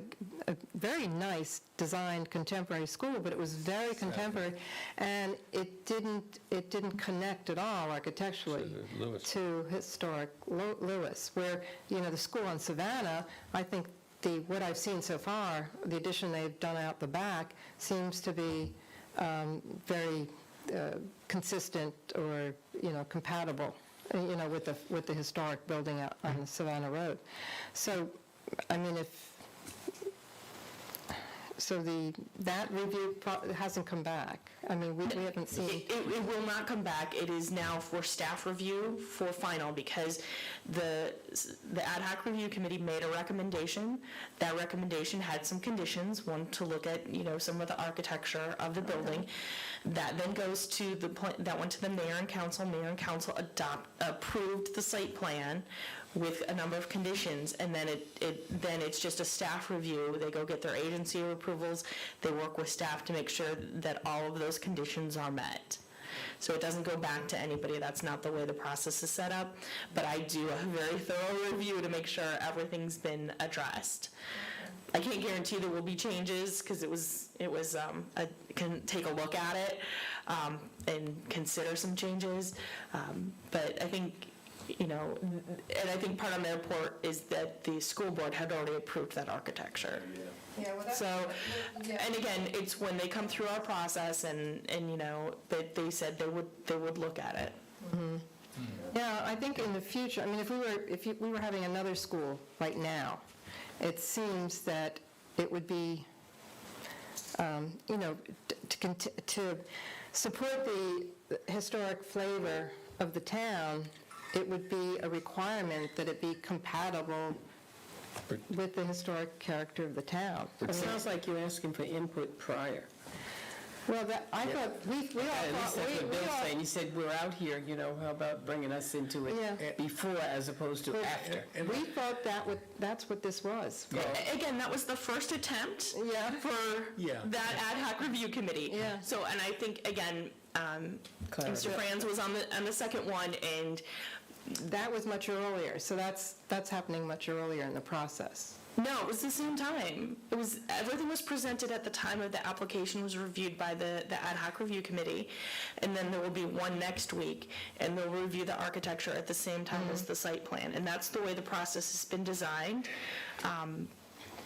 A: very nice designed contemporary school, but it was very contemporary, and it didn't connect at all architecturally to historic Lewis, where, the school in Savannah, I think what I've seen so far, the addition they've done out the back seems to be very consistent or, compatible with the historic building out on the Savannah Road. So, I mean, that review hasn't come back. I mean, we haven't seen.
D: It will not come back. It is now for staff review for final because the Ad Hoc Review Committee made a recommendation. That recommendation had some conditions, one to look at, some of the architecture of the building. That then goes to that went to the mayor and council. Mayor and council approved the site plan with a number of conditions, and then it's just a staff review. They go get their agency approvals. They work with staff to make sure that all of those conditions are met. So it doesn't go back to anybody. That's not the way the process is set up. But I do a very thorough review to make sure everything's been addressed. I can't guarantee there will be changes because can take a look at it and consider some changes. But I think, and I think part of their report is that the school board had already approved that architecture.
A: Yeah, well,
D: So, and again, it's when they come through our process and that they said they would look at it.
A: Yeah, I think in the future, I mean, if we were having another school right now, it seems that it would be, to support the historic flavor of the town, it would be a requirement that it be compatible with the historic character of the town.
C: It sounds like you're asking for input prior.
A: Well, I thought, we all
C: At least that's
A: thought,
C: what
A: we
C: Bill's
A: all,
C: saying. He said, we're out here, how about bringing us into
A: Yeah.
C: it before as opposed to after?
A: we thought that's what this was.
D: Again, that was the first attempt
A: Yeah.
D: for that Ad Hoc Review Committee.
A: Yeah.
D: So, and I think, again, Mr. Franz was on the second one, and
A: That was much earlier, so that's happening much earlier in the process.
D: no, it was the same time. Everything was presented at the time of the application was reviewed by the Ad Hoc Review Committee, and then there will be one next week, and they'll review the architecture at the same time as the site plan, and that's the way the process has been designed. And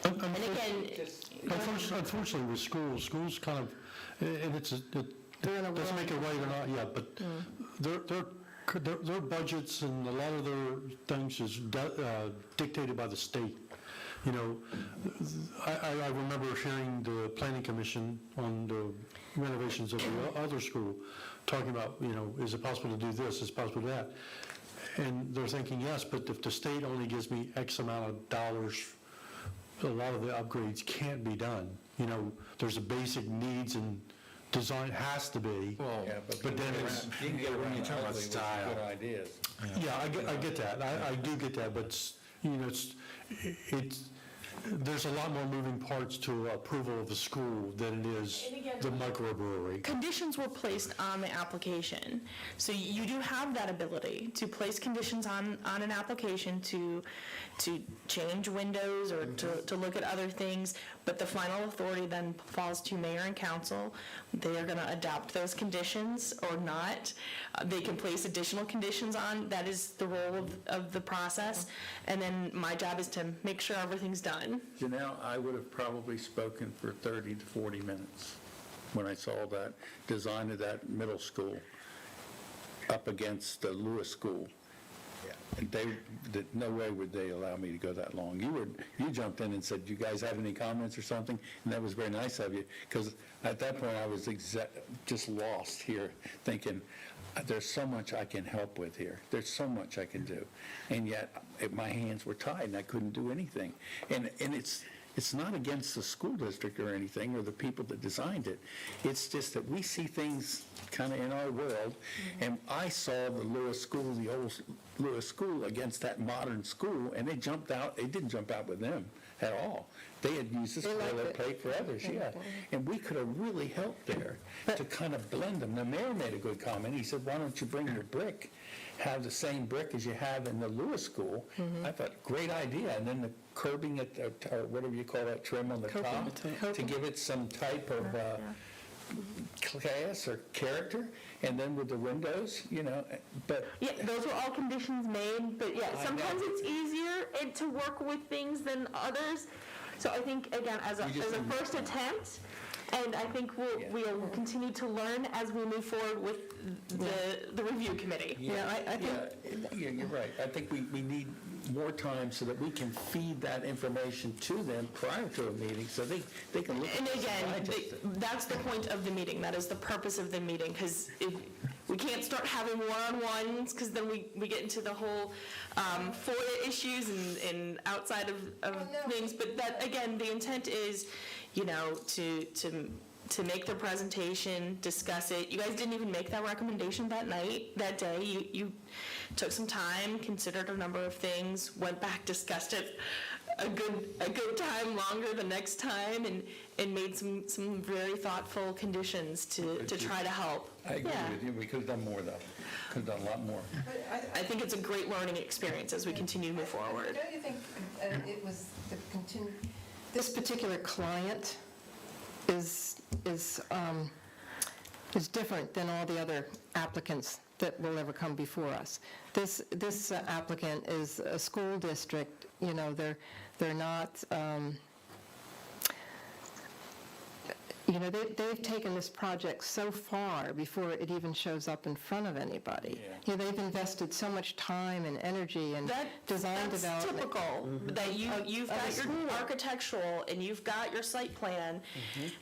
D: again,
E: Unfortunately, with schools kind of, and it doesn't make it right or not yet, but their budgets and a lot of their things is dictated by the state. I remember hearing the planning commission on the renovations of the other school talking about, is it possible to do this, is it possible to do that? And they're thinking, yes, but if the state only gives me X amount of dollars, a lot of the upgrades can't be done. There's a basic needs and design has to be. But then it's,
F: You can get around
B: you're talking about
F: ugly with
B: style.
F: good ideas.
E: yeah, I get that. I do get that, but there's a lot more moving parts to approval of the school than it is the microbrewery.
D: conditions were placed on the application. So you do have that ability to place conditions on an application to change windows or to look at other things, but the final authority then falls to mayor and council. They are going to adopt those conditions or not. They can place additional conditions on. That is the role of the process. And then my job is to make sure everything's done.
F: Janelle, I would have probably spoken for 30 to 40 minutes when I saw that design of that middle school up against the Lewis School. And no way would they allow me to go that long. You jumped in and said, "You guys have any comments or something?" And that was very nice of you, because at that point I was just lost here, thinking, there's so much I can help with here. There's so much I can do. And yet my hands were tied and I couldn't do anything. And it's not against the school district or anything or the people that designed it. It's just that we see things kind of in our world. And I saw the Lewis School, the old Lewis School, against that modern school, and they jumped out. They didn't jump out with them at all. They had used this boilerplate for others, yeah. And we could have really helped there to kind of blend them. The mayor made a good comment. He said, "Why don't you bring your brick, have the same brick as you have in the Lewis School?" I thought, great idea. And then the curbing it, or whatever you call that, trim on the top, to give it some type of class or character. And then with the windows, but
D: Yeah, those were all conditions made, but yeah,
F: I
D: sometimes
F: know.
D: it's easier to work with things than others. So I think, again, as a
F: We just didn't-
D: first attempt, And I think we'll continue to learn as we move forward with the review committee.
A: I think,
F: Yeah, you're right. I think we need more time so that we can feed that information to them prior to a meeting, so they can look at
D: And
F: it.
D: again, that's the point of the meeting, that is the purpose of the meeting, because we can't start having one-on-ones, because then we get into the whole FOIA issues and outside of things, but that, again, the intent is, to make the presentation, discuss it. You guys didn't even make that recommendation that day. You took some time, considered a number of things, went back, discussed it a good time longer the next time, and made some very thoughtful conditions to try to help.
F: I agree
D: Yeah.
F: with you. We could have done more, though. Could have done a lot more.
D: I think it's a great learning experience as we continue to move forward.
A: don't you think it was this particular client is different than all the other applicants that will ever come before us. This applicant is a school district, they're not, they've taken this project so far before it even shows up in front of anybody. They've invested so much time and energy and design
D: That's
A: development.
D: typical, that you've got your architectural and you've got your site plan,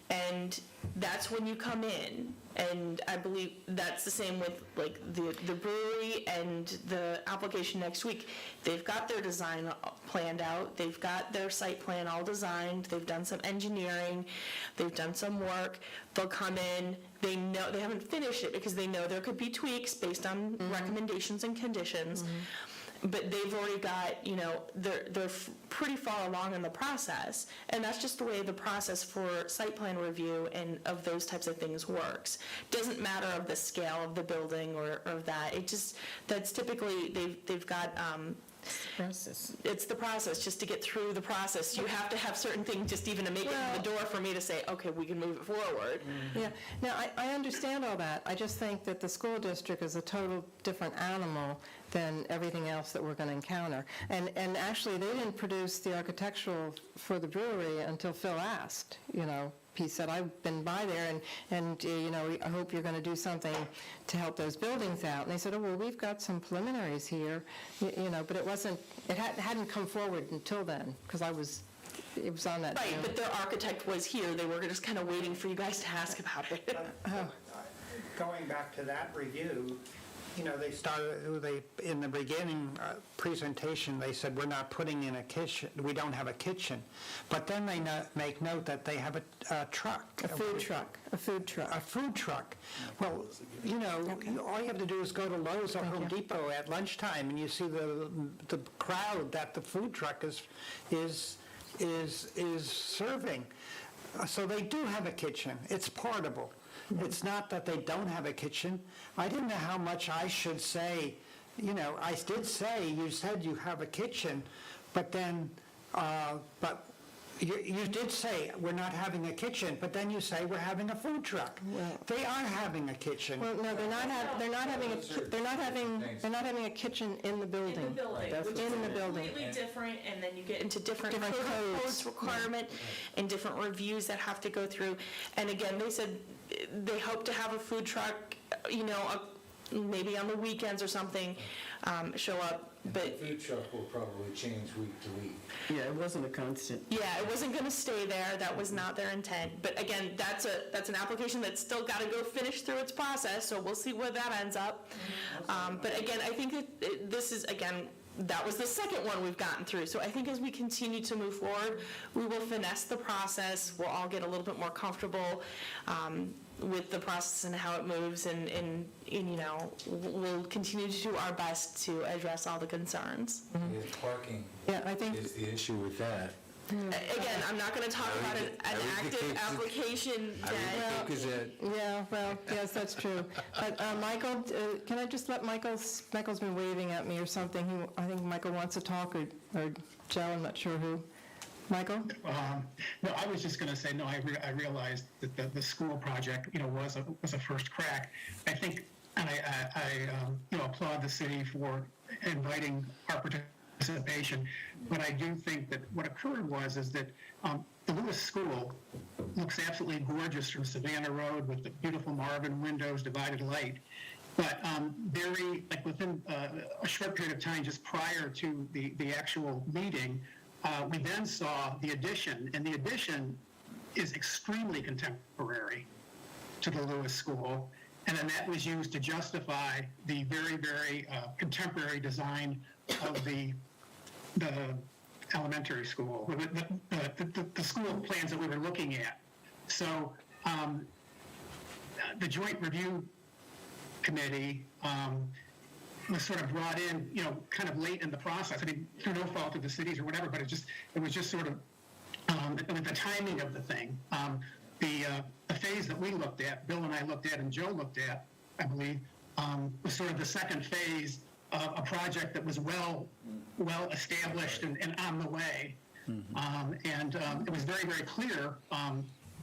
D: and that's when you come in. And I believe that's the same with like the brewery and the application next week. They've got their design planned out, they've got their site plan all designed, they've done some engineering, they've done some work. They'll come in, they know, they haven't finished it because they know there could be tweaks based on recommendations and conditions. But they've already got, they're pretty far along in the process, and that's just the way the process for site plan review and of those types of things works. Doesn't matter of the scale of the building or of that. That's typically, they've got,
C: Process.
D: it's the process, just to get through the process. You have to have certain things just even to make it in the door for me to say, okay, we can move it forward.
A: Yeah, now, I understand all that. I just think that the school district is a total different animal than everything else that we're going to encounter. And actually, they didn't produce the architectural for the brewery until Phil asked, He said, I've been by there, and I hope you're going to do something to help those buildings out. And they said, oh, well, we've got some preliminaries here, but it hadn't come forward until then, because it was on that.
D: Right, but their architect was here. They were just kind of waiting for you guys to ask about it.
H: Going back to that review, in the beginning presentation, they said, we're not putting in a kitchen, we don't have a kitchen. But then they make note that they have a truck.
A: A food truck.
H: A food truck. Well, all you have to do is go to Lowe's or Home Depot at lunchtime, and you see the crowd that the food truck is serving. So they do have a kitchen. It's portable. It's not that they don't have a kitchen. I didn't know how much I should say. I did say, you said you have a kitchen, but then, but you did say we're not having a kitchen, but then you say we're having a food truck. They are having a kitchen.
A: Well, no, they're not having a kitchen in the building.
D: In the building, which is completely different, and then you get into different codes requirement and different reviews that have to go through. And again, they said they hope to have a food truck, maybe on the weekends or something, show up, but...
B: The food truck will probably change week to week.
C: Yeah, it wasn't a constant.
D: Yeah, it wasn't going to stay there. That was not their intent. But again, that's an application that's still got to go finish through its process, so we'll see where that ends up. But again, I think that this is, again, that was the second one we've gotten through. So I think as we continue to move forward, we will finesse the process. We'll all get a little bit more comfortable with the process and how it moves, and we'll continue to do our best to address all the concerns.
B: Parking
A: I think
B: is the issue with that.
D: Again, I'm not going to talk about an active application that...
A: Yeah, well, yes, that's true. But Michael, can I just let Michael's been waving at me or something. I think Michael wants to talk, or Joe, I'm not sure who. Michael?
G: No, I was just going to say, no, I realized that the school project, was a first crack. I think, and I applaud the city for inviting our participation, but I do think that what occurred is that the Lewis School looks absolutely gorgeous from Savannah Road with the beautiful Marvin windows, divided light. But within a short period of time, just prior to the actual meeting, we then saw the addition, and the addition is extremely contemporary to the Lewis School, and then that was used to justify the very, very contemporary design of the elementary school, the school plans that we were looking at. So the Joint Review Committee was sort of brought in, kind of late in the process. I mean, through no fault of the cities or whatever, but it was just sort of the timing of the thing. The phase that we looked at, Bill and I looked at, and Joe looked at, I believe, was sort of the second phase of a project that was well established and on the way. And it was very, very clear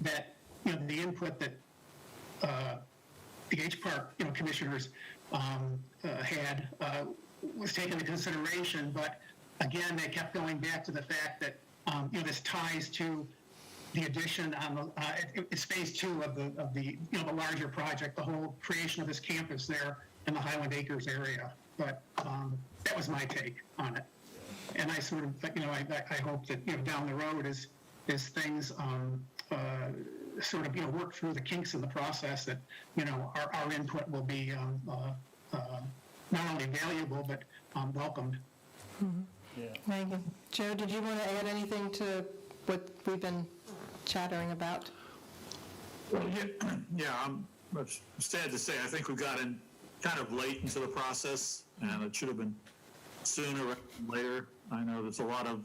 G: that the input that the HPARC commissioners had was taken into consideration. But again, they kept going back to the fact that this ties to the addition on it's phase 2 of the the larger project, the whole creation of this campus there in the Highland Acres area. But that was my take on it. And I sort of, I hope that down the road as things sort of work through the kinks in the process, that our input will be not only valuable but welcomed.
A: Thank you. Joe, did you want to add anything to what we've been chattering about?
I: Well, I'm sad to say I think we got in kind of late into the process, and it should have been sooner rather than later. I know there's a lot of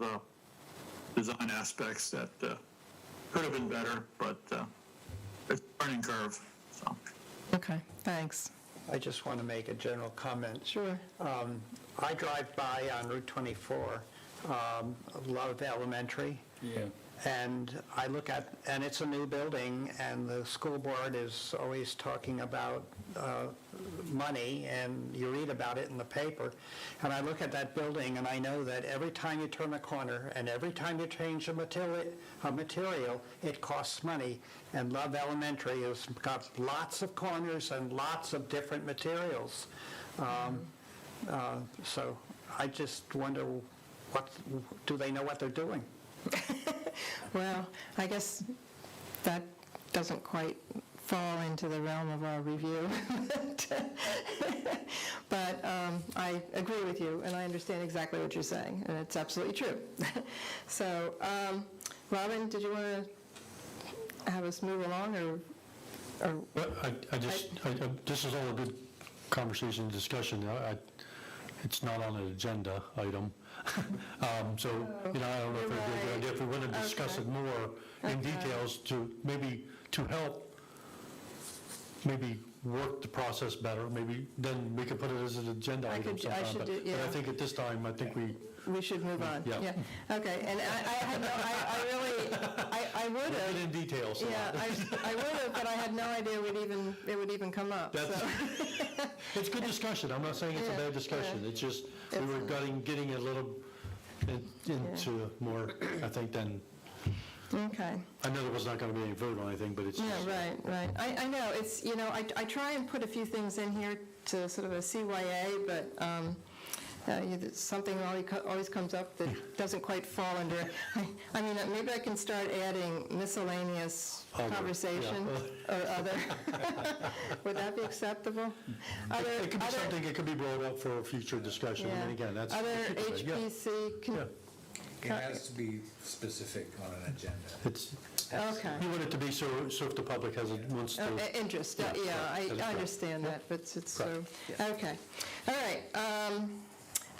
I: design aspects that could have been better, but it's a learning curve. So.
A: Okay, thanks.
H: I just want to make a general comment.
A: Sure.
H: I drive by on Route 24, Love Elementary.
F: Yeah.
H: And I look at, and it's a new building, and the school board is always talking about money, and you read about it in the paper. And I look at that building, and I know that every time you turn a corner, and every time you change a material, it costs money. And Love Elementary has got lots of corners and lots of different materials. So I just wonder, do they know what they're doing?
A: Well, I guess that doesn't quite fall into the realm of our review. But I agree with you, and I understand exactly what you're saying, and it's absolutely true. So, Robin, did you want to have us move along, or
E: Well, this is all a good conversation and discussion. It's not on an agenda item. So, I don't know if it'd be a good idea if we want to discuss it more in details to help work the process better. Maybe then we could put it as an agenda item sometime. But I think at this time,
A: we should move on?
E: Yeah.
A: Okay, and I would have.
E: Get in details.
A: Yeah, I would have, but I had no idea it would even come up.
E: It's good discussion. I'm not saying it's a bad discussion. It's just we were getting a little into more, I think, than.
A: Okay.
E: I know there was not going to be any vote on anything, but it's just.
A: Yeah, right. I know, it's, I try and put a few things in here to sort of a CYA, but something always comes up that doesn't quite fall under it. I mean, maybe I can start adding miscellaneous conversation or other. Would that be acceptable?
E: It could be something, it could be brought up for future discussion.
A: Yeah.
E: And again, that's.
A: Other HPC.
B: It has to be specific on an agenda.
A: Okay.
E: You want it to be so if the public wants to.
A: Interest,
E: Yeah,
A: I
E: right.
A: understand that, but it's so,
E: Right.
A: okay. All right,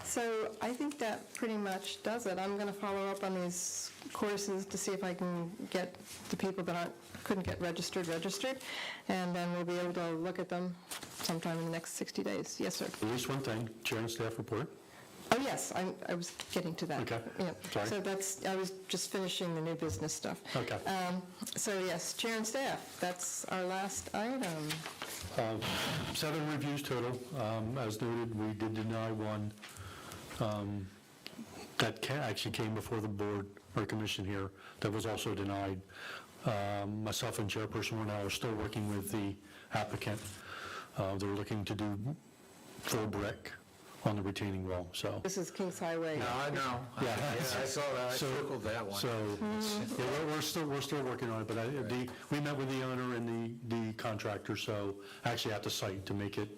A: so I think that pretty much does it. I'm going to follow up on these courses to see if I can get the people that couldn't get registered, and then we'll be able to look at them sometime in the next 60 days. Yes, sir.
E: At least one thing, chair and staff report.
A: Oh, yes, I was getting to that.
E: Okay.
A: Yeah.
E: Sorry.
A: So I was just finishing the new business stuff.
E: Okay.
A: So yes, chair and staff, that's our last item.
E: 7 reviews total. As noted, we did deny one that actually came before the board or commission here that was also denied. Myself and Chairperson Warnow are still working with the applicant. They're looking to do full brick on the retaining wall, so.
A: This is Kings Highway.
B: I know.
E: Yeah.
B: I saw that, I circled that one.
E: So, yeah, we're still working on it, but we met with the owner and the contractor, so, actually at the site to make it,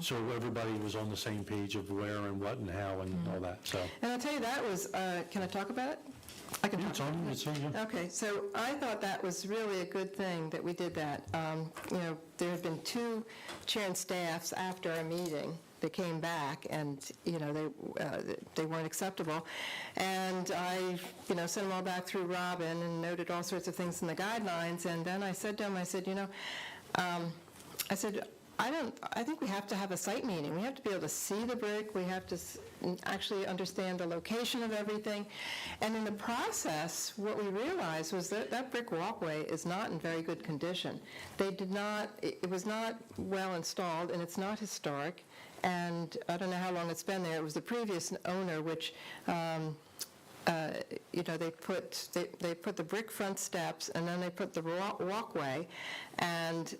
E: so everybody was on the same page of where and what and how and all that, so.
A: And I'll tell you, that was, can I talk about it? I can talk.
E: It's on, yeah.
A: Okay, so I thought that was really a good thing that we did that. There have been two chair and staffs after our meeting that came back, and, they weren't acceptable. And I, sent them all back through Robin and noted all sorts of things in the guidelines, and then I said to him, I said, I think we have to have a site meeting. We have to be able to see the brick. We have to actually understand the location of everything. And in the process, what we realized was that that brick walkway is not in very good condition. It was not well installed, and it's not historic. And I don't know how long it's been there. It was the previous owner, which, they put the brick front steps, and then they put the walkway, and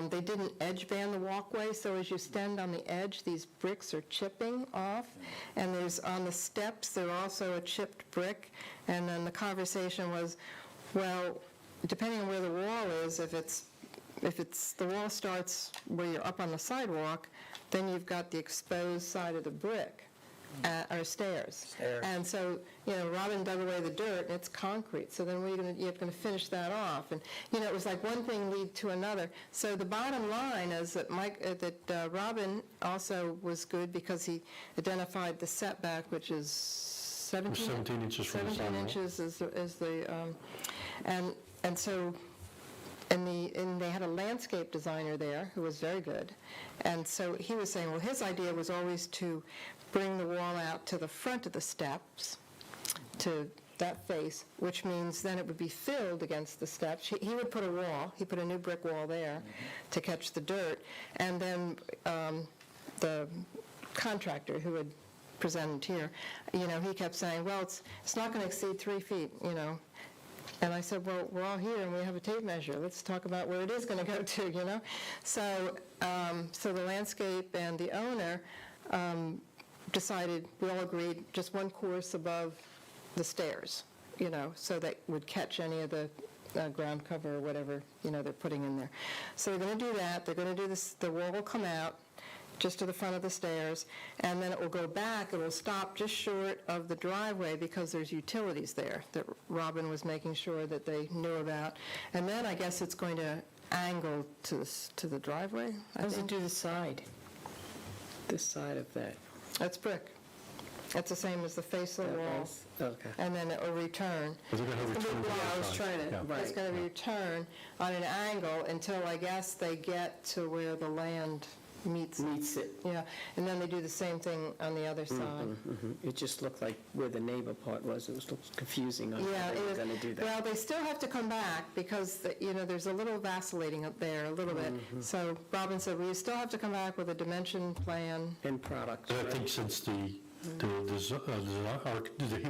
A: they didn't edge band the walkway, so as you stand on the edge, these bricks are chipping off, and there's on the steps, there's also a chipped brick, and then the conversation was, well, depending on where the wall is, if it's the wall starts where you're up on the sidewalk, then you've got the exposed side of the brick. Or stairs. And so, Robin dug away the dirt, and it's concrete, so then you're going to finish that off. And, it was like one thing lead to another. So the bottom line is that Robin also was good because he identified the setback, which is
E: 17 inches from the
A: 17
E: sidewalk.
A: inches is the, and so, and they had a landscape designer there who was very good. And so he was saying, well, his idea was always to bring the wall out to the front of the steps, to that face, which means then it would be filled against the steps. He would put he put a new brick wall there to catch the dirt. And then the contractor who had presented here, he kept saying, well, it's not going to exceed 3 feet, And I said, well, we're all here and we have a tape measure. Let's talk about where it is going to go to, So the landscape and the owner decided, we all agreed, just one course above the stairs, so that would catch any of the ground cover or whatever, they're putting in there. So they're going to do that. They're going to do this. The wall will come out just to the front of the stairs, and then it will go back. It will stop just short of the driveway because there's utilities there that Robin was making sure that they knew about. And then I guess it's going to angle to the driveway.
C: How does it do the side? This side of that?
A: That's brick. It's the same as the face of the wall.
C: Okay.
A: And then it will return.
E: But they're going to return to the
C: I was
E: outside.
C: trying to,
E: Yeah.
C: right.
A: It's going to return on an angle until I guess they get to where the land meets.
C: It.
A: Yeah, and then they do the same thing on the other side.
C: It just looked like where the neighbor part was, it was confusing on
A: Yeah,
C: how they were going to do that.
A: well, they still have to come back because, there's a little vacillating up there, a little bit. So Robin said, we still have to come back with a dimension plan,
C: End products,
E: And I
C: right?
E: think since he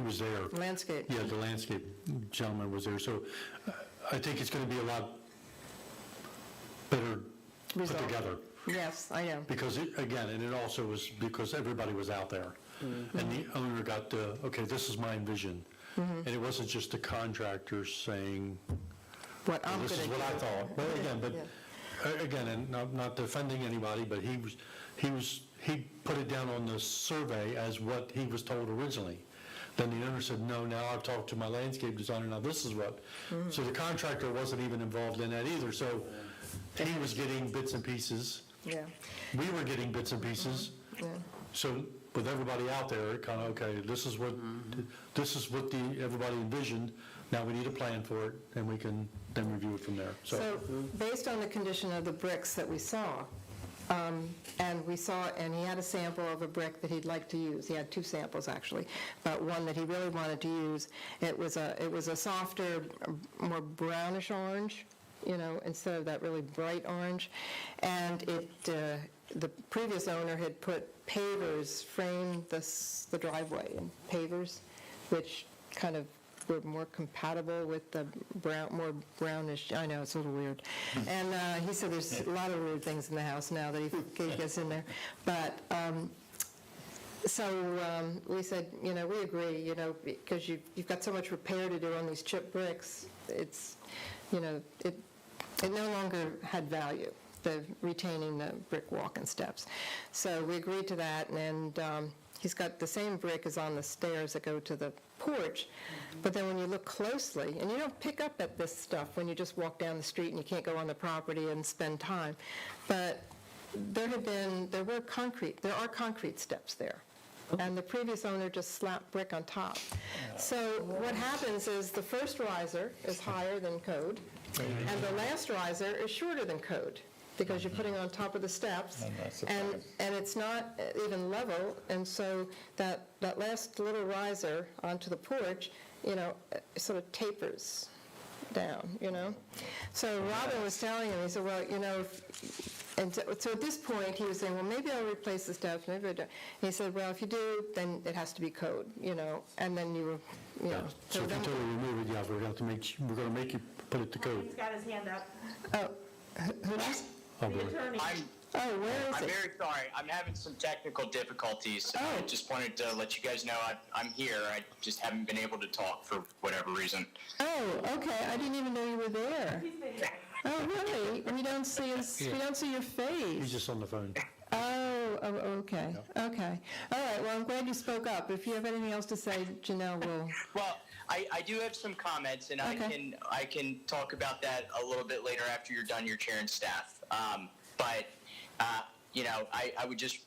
E: was there,
A: landscape.
E: yeah, the landscape gentleman was there, so I think it's going to be a lot better put
A: Result.
E: together.
A: Yes, I know.
E: Because, and it also was because everybody was out there. And the owner got okay, this is my vision. And it wasn't just the contractor saying,
A: What I'm going to
E: this
A: do.
E: is what I thought. Well, and not defending anybody, but he put it down on the survey as what he was told originally. Then the owner said, no, now I've talked to my landscape designer, now this is what. So the contractor wasn't even involved in that either. So he was getting bits and pieces.
A: Yeah,
E: We were getting bits and pieces.
A: yeah.
E: So with everybody out there, it kind of, okay, this is what everybody envisioned. Now we need a plan for it, and we can then review it from there.
A: So based on the condition of the bricks that we saw, and he had a sample of a brick that he'd like to use. He had 2 samples, actually, but one that he really wanted to use. It was a softer, more brownish orange, instead of that really bright orange. And the previous owner had put pavers, framed the driveway in pavers, which kind of were more compatible with the more brownish, I know, it's a little weird. And he said there's a lot of weird things in the house now that he gets in there. But, so we said, we agree, because you've got so much repair to do on these chip bricks, it's, it no longer had value, the retaining the brick walk and steps. So we agreed to that, and he's got the same brick as on the stairs that go to the porch, but then when you look closely, and you don't pick up at this stuff when you just walk down the street and you can't go on the property and spend time, but there are concrete steps there. And the previous owner just slapped brick on top. So what happens is the first riser is higher than code, and the last riser is shorter than code, because you're putting it on top of the steps, and it's not even level, and so that last little riser onto the porch, sort of tapers down, So Robin was telling him, he said, well, and so at this point, he was saying, well, maybe I'll replace the steps, maybe I don't. And he said, well, if you do, then it has to be code, and then you
E: So if you totally remove it, yeah, we're going to make you put it to code.
J: He's got his hand up.
A: Oh, who just?
E: Oh,
J: The
E: really?
J: attorney.
A: Where is
K: I'm
A: it?
K: very sorry. I'm having some technical difficulties. I just wanted to let you guys know I'm here. I just haven't been able to talk for whatever reason.
A: Oh, okay, I didn't even know you were there.
J: He's been here.
A: Oh, really? We don't see your
E: He's
A: face.
E: just on the phone.
A: Oh, okay, okay. All right, well, I'm glad you spoke up. If you have anything else to say, Janelle will.
K: Well, I do have some comments, and
A: Okay.
K: I can talk about that a little bit later after you're done, your chair and staff. But I would just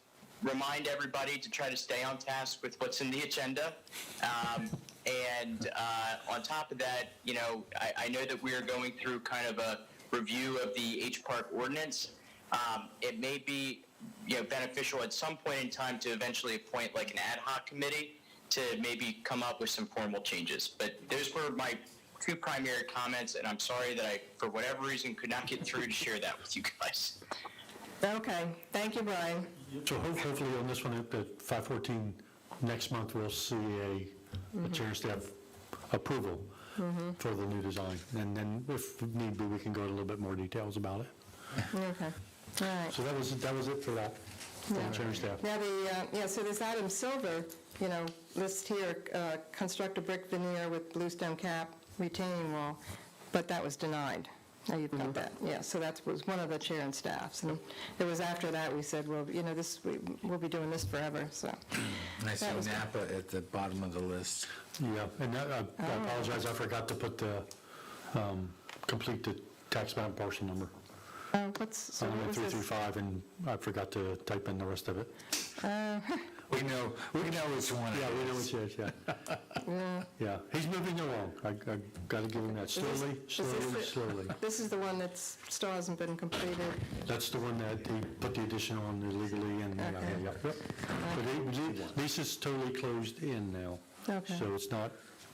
K: remind everybody to try to stay on task with what's in the agenda. And on top of that, I know that we are going through kind of a review of the HPARC ordinance. It may be beneficial at some point in time to eventually appoint like an ad hoc committee to maybe come up with some formal changes. But those were my two primary comments, and I'm sorry that I, for whatever reason, could not get through to share that with you guys.
A: Okay, thank you, Brian.
E: So hopefully on this one, at 514, next month, we'll see a chair and staff approval for the new design. And then if need be, we can go into a little bit more details about it.
A: Okay, all right.
E: So that was it for that, for the chair and staff.
A: Now, so this Adam Silver, list here, construct a brick veneer with bluestone cap, retaining wall, but that was denied. Now you've got that, yeah, so that was one of the chair and staffs. And it was after that we said, well, we'll be doing this forever, so.
B: And I see
A: That was-
B: Napa at the bottom of the list.
E: Yeah, and I apologize, I forgot to put complete the tax map parcel number.
A: So
E: I
A: what
E: went
A: was
E: through
A: this?
E: 5, and I forgot to type in the rest of it.
B: We know which one
E: Yeah,
B: it
E: we know
B: is.
E: what it is, yeah. Yeah, he's moving along. I got to give him that. Slowly.
A: This is the one that still hasn't been completed.
E: That's the one that he put the addition on illegally, and,
A: Okay.
E: yep. But Lisa's totally closed in now.
A: Okay.
E: So it's not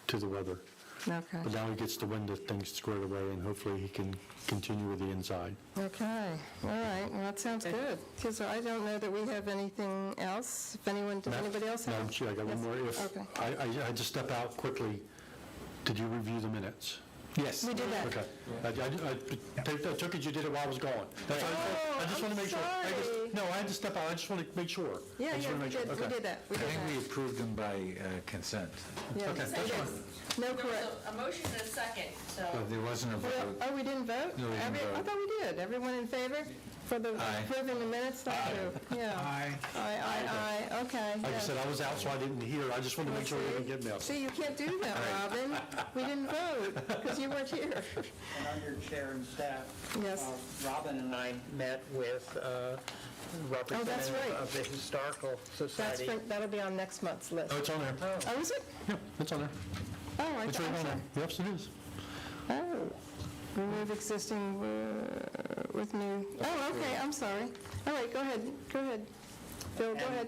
E: to the weather.
A: Okay,
E: But now he gets the window things squared away, and hopefully he can continue with the inside.
A: okay, all right, well, that sounds good. Because I don't know that we have anything else. If does anybody else have?
E: Madam Chair, I got one more. If
A: Okay.
E: I had to step out quickly. Did you review the minutes?
B: Yes.
A: We did that.
E: Okay. I took it you did it while I was gone. That's all. I just want to make sure.
A: sorry.
E: No, I had to step out. I just want to make sure.
A: Yeah,
E: I just
A: yeah,
E: wanna
A: we
E: make sure.
A: did, we
E: Okay.
A: did that. We
B: I
A: did
B: think we
A: that.
B: approved them by consent.
A: Yeah,
E: Okay,
A: we
E: that's
A: did.
E: fine.
A: No
J: There
A: correct.
J: was a motion and a second,
B: But
J: so.
B: there wasn't a vote.
A: Oh, we didn't vote?
B: No, we didn't vote.
A: I thought we did. Everyone in favor for the
B: Aye.
A: approving the minutes? Thank you. Yeah. Aye, okay.
E: Like I
A: yes.
E: said, I was out, so I didn't hear. I just wanted to make sure we didn't get missed.
A: See, you can't do that, Robin. We didn't vote because you weren't here.
H: And under chair and staff,
A: Yes.
H: Robin and I met with representative
A: right.
H: of the Historical
A: That's
H: Society.
A: that'll be on next month's list.
E: Oh, it's on there.
A: Oh, is it?
E: Yeah, it's on there.
A: Oh,
E: It's right on there. Yes, it is.
A: Oh, remove existing with new, oh, okay, I'm sorry. All right, go ahead. Bill, go ahead.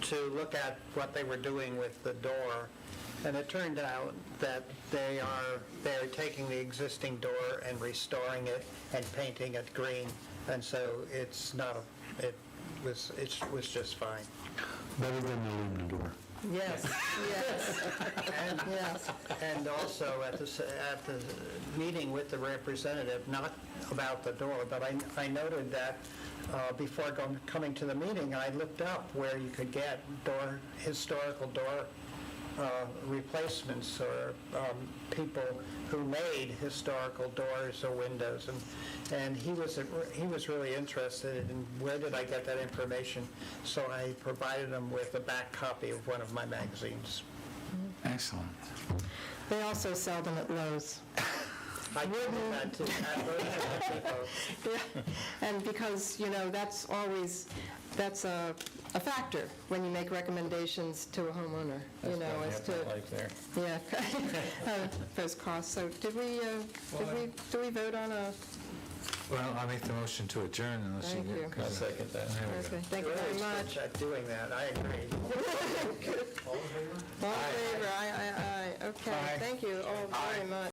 H: To look at what they were doing with the door And it turned out that they're taking the existing door and restoring it and painting it green. And so it's not, it was just fine.
E: Better than the aluminum door.
A: Yes, yes, yes.
H: And also at the meeting with the representative, not about the door, but I noted that before coming to the meeting, I looked up where you could get historical door replacements or people who made historical doors or windows, and he was really interested in where did I get that information, so I provided him with a back copy of one of my magazines.
B: Excellent.
A: They also sell them at Lowe's.
H: I did that too.
A: Yeah, and because, that's always, that's a factor when you make recommendations to a homeowner,
F: That's why we
A: as
F: have
A: to,
F: that life there.
A: yeah, those costs. So do we vote on a,
B: Well, I'll make the motion to adjourn unless you
A: Thank you.
B: get...
F: I'll second that.
B: There we go.
A: okay, thank you very much.
H: At doing that, I agree.
A: All in favor, aye, okay,
F: Aye.
A: thank you all very much.